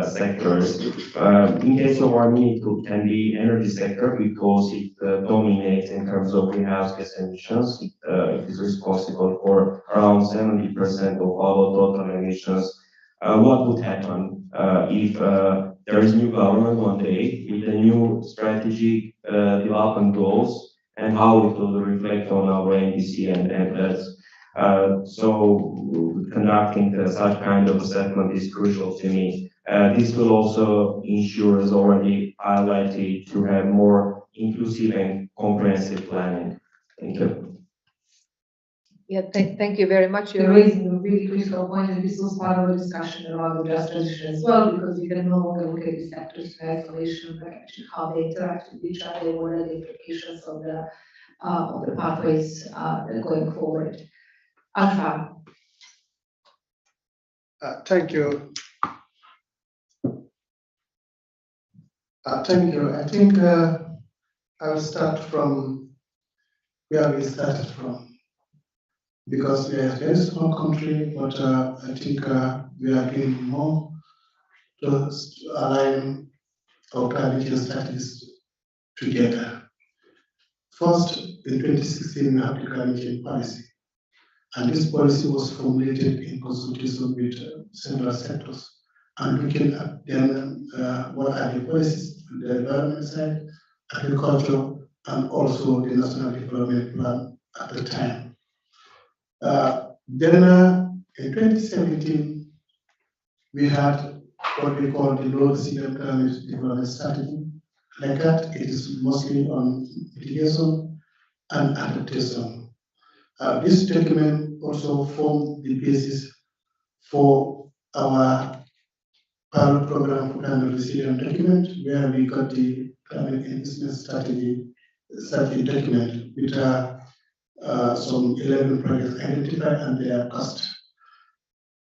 sectors. In case of Armenia, it can be energy sector because it dominates in terms of greenhouse gas emissions. It is responsible for around 70% of our total emissions. What would happen if there is new government one day with a new strategic development goals and how it will reflect on our NDC and that's so conducting such kind of assessment is crucial to me. This will also ensure, as already highlighted, to have more inclusive and comprehensive planning. Thank you. Yeah, thank you very much. You're raising a really critical point, and this was part of the discussion around the just transition as well, because we can no longer look at these sectors in isolation, but actually how they interact with each other, what are the implications of the pathways going forward. Alpha. Thank you. Thank you. I think I'll start from where we started from, because we are a very small country, but I think we are doing more to align our climate change strategies together. First, in 2016, we had the climate change policy, and this policy was formulated in consultation with several sectors, and looking at them, what are the policies on the environment side, agriculture, and also the national development plan at the time. Then in 2017, we had what we call the Low Resilient Climate Development Strategy. Like that, it is mostly on mitigation and adaptation. This document also formed the basis for our pilot program for climate resilient document, where we got the climate investment strategy document with some 11 projects identified and their cost.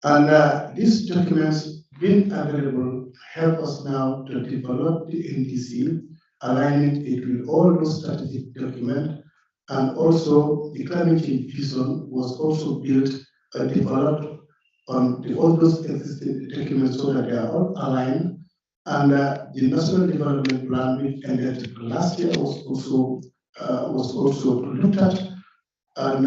And these documents being available help us now to develop the NDC, aligning it with all those strategic documents, and also the climate change vision was also built and developed on all those existing documents so that they are all aligned. And the national development plan, which ended last year, was also looked at. And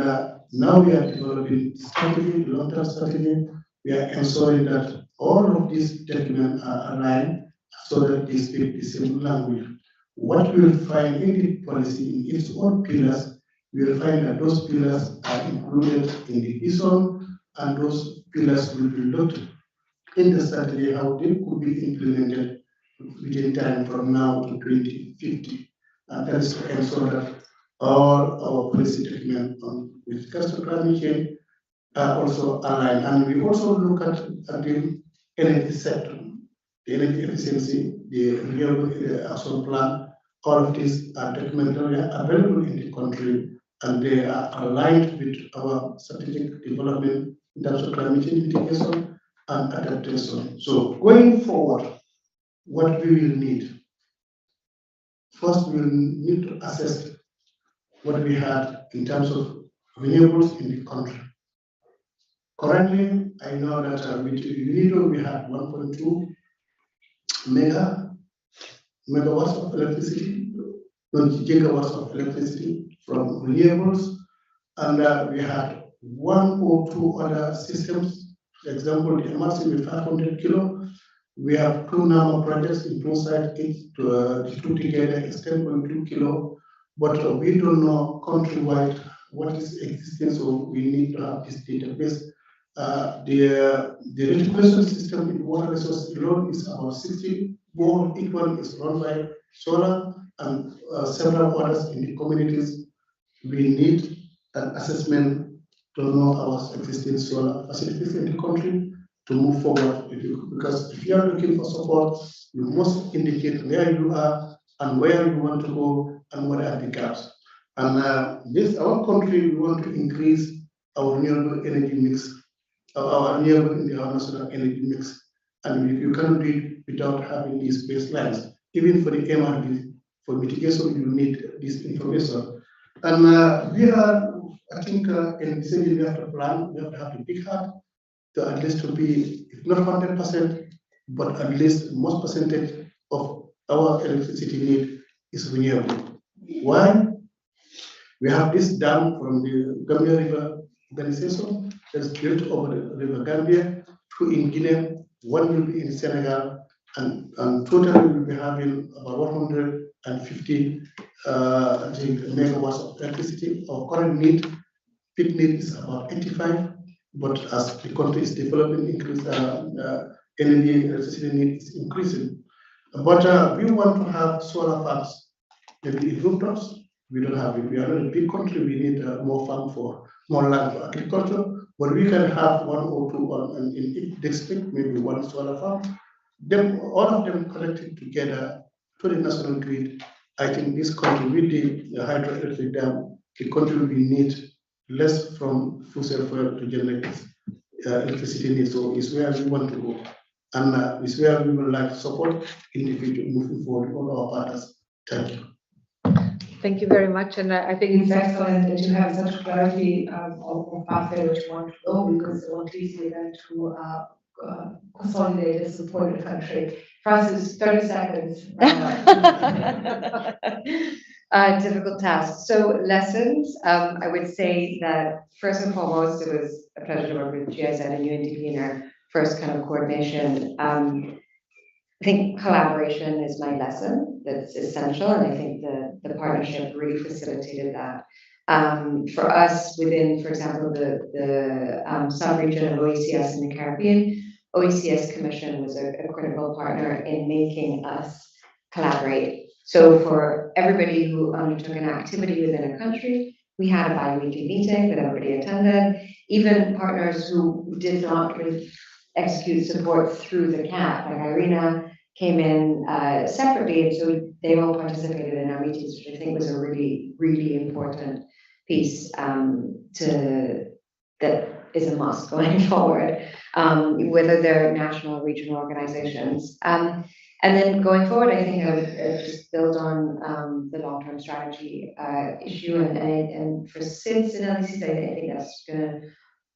now we are developing strategy, long-term strategy. We are ensuring that all of these documents are aligned so that they speak the same language. What we will find in the policy in its own pillars, we will find that those pillars are included in the vision, and those pillars will be looked in the strategy how they could be implemented within time from now to 2050. And that is to ensure that all our policy documents with regards to climate change are also aligned. And we also look at the energy sector, the energy efficiency, the renewable action plan. All of these are documentally available in the country, and they are aligned with our strategic development in terms of climate change mitigation and adaptation. So going forward, what we will need, first we will need to assess what we had in terms of renewables in the country. Currently, I know that with UNIDO we had 1.2 megawatts of electricity, not gigawatts of electricity from renewables, and we had one or two other systems. For example, the MRC with 500 kilo. We have two NAMA projects in two sites, the two together is 10.2 kilo, but we don't know countrywide what is existing, so we need to have this database. The reticulation system in water resource alone is about 60. More each one is run by solar, and several others in the communities. We need an assessment to know our existing solar facilities in the country to move forward. Because if you are looking for support, you must indicate where you are and where you want to go and what are the gaps. And our country, we want to increase our renewable energy mix, our national energy mix. And you cannot do it without having these baselines. Even for the MRD, for mitigation, you need this information. And we are, I think, in the city, we have to plan, we have to have a big heart, there at least to be, if not 100%, but at least most percentage of our electricity need is renewable. Why? We have this dam from the Gambia River organization that is built over the River Gambia, 2 in Guinea, 1 will be in Senegal, and totally we'll be having about 150 I think, megawatts of electricity. Our current need, peak need is about 85, but as the country is developing, energy electricity need is increasing. But we want to have solar farms, maybe in rooftops. We don't have it. We are not a big country. We need more land for agriculture. But we can have 1 or 2 and in each district, maybe 1 solar farm. Them, all of them connected together to the national grid. I think this country with the hydroelectric dam, the country will need less from fossil fuel to generate electricity needs. So it's where we want to go. And it's where we would like to support in the future moving forward all our partners. Thank you. Thank you very much, and I think it's excellent that you have such clarity of pathway which you want to go, because it won't easy then to consolidate and support the country. Francis, 30 seconds. Difficult task. So lessons, I would say that first and foremost, it was a pleasure to work with GIZ and UNDP in our first kind of coordination. I think collaboration is my lesson. That's essential, and I think the partnership really facilitated that. For us, within, for example, the sub-region of OECS in the Caribbean, OECS Commission was a critical partner in making us collaborate. So for everybody who undertook an activity within a country, we had a bi-weekly meeting that everybody attended. Even partners who did not execute support through the CAP, like Irina, came in separately, and so they all participated in our meetings, which I think was a really, really important piece that is a must going forward, whether they're national or regional organizations. And then going forward, I think I would just build on the long-term strategy issue, and for SIDS and LDCs, I think that's going to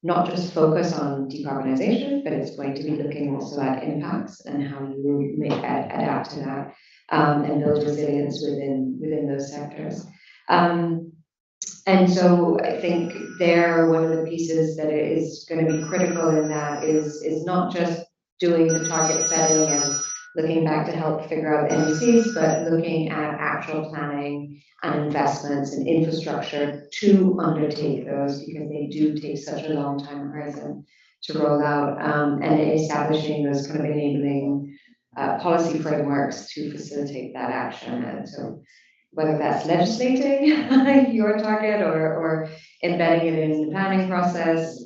not just focus on decarbonization, but it's going to be looking also at impacts and how you adapt to that and build resilience within those sectors. And so I think one of the pieces that is going to be critical in that is not just doing the target setting and looking back to help figure out the NDCs, but looking at actual planning and investments in infrastructure to undertake those, because they do take such a long time horizon to roll out, and establishing those kind of enabling policy frameworks to facilitate that action. And so whether that's legislating your target or embedding it in the planning process,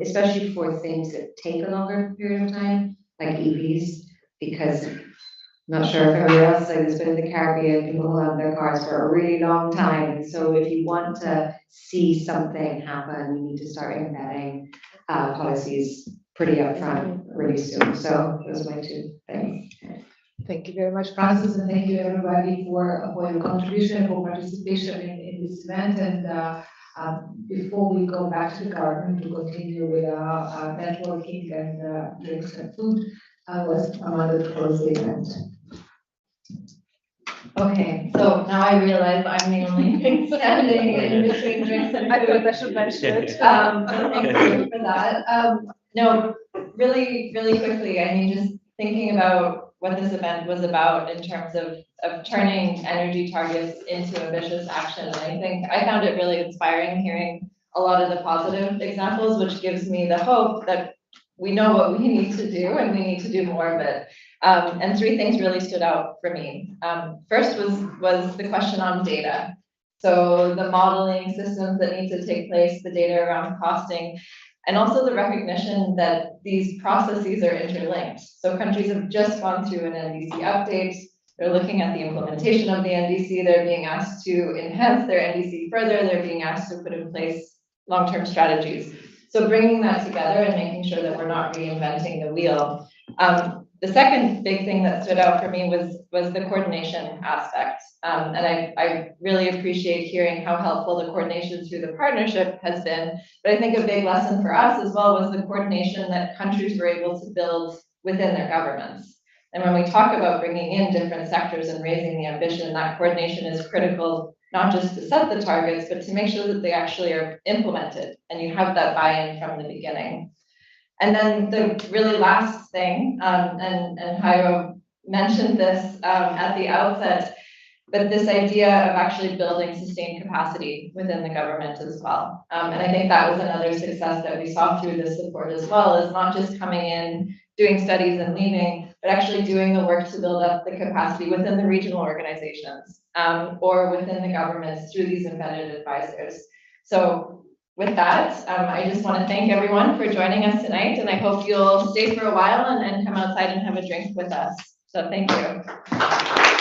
especially for things that take a longer period of time, like EVs, because I'm not sure if everywhere else like this, but in the Caribbean, people will have their cars for a really long time. And so if you want to see something happen, you need to start embedding policies pretty upfront really soon. So those are my 2 things. Thank you very much, Francis, and thank you everybody for your contribution, for participation in this event. And before we go back to the garden to continue with our networking and drinks and food, I was Amanda to close the event. Okay, so now I realize I'm the only thing standing in between drinks and food. I thought I should mention it. Thank you for that. No, really, really quickly, I mean, just thinking about what this event was about in terms of turning energy targets into ambitious action. And I think I found it really inspiring hearing a lot of the positive examples, which gives me the hope that we know what we need to do and we need to do more of it. And 3 things really stood out for me. First was the question on data. So the modeling systems that need to take place, the data around costing, and also the recognition that these processes are interlinked. So countries have just gone through an NDC update. They're looking at the implementation of the NDC. They're being asked to enhance their NDC further. They're being asked to put in place long-term strategies. So bringing that together and making sure that we're not reinventing the wheel. The second big thing that stood out for me was the coordination aspect. And I really appreciate hearing how helpful the coordination through the partnership has been. But I think a big lesson for us as well was the coordination that countries were able to build within their governments. And when we talk about bringing in different sectors and raising the ambition, that coordination is critical, not just to set the targets, but to make sure that they actually are implemented and you have that buy-in from the beginning. And then the really last thing, and Jairo mentioned this at the outset, but this idea of actually building sustained capacity within the government as well. And I think that was another success that we saw through this support as well, is not just coming in, doing studies and leaving, but actually doing the work to build up the capacity within the regional organizations or within the governments through these embedded advisors. So with that, I just want to thank everyone for joining us tonight, and I hope you'll stay for a while and come outside and have a drink with us. So thank you.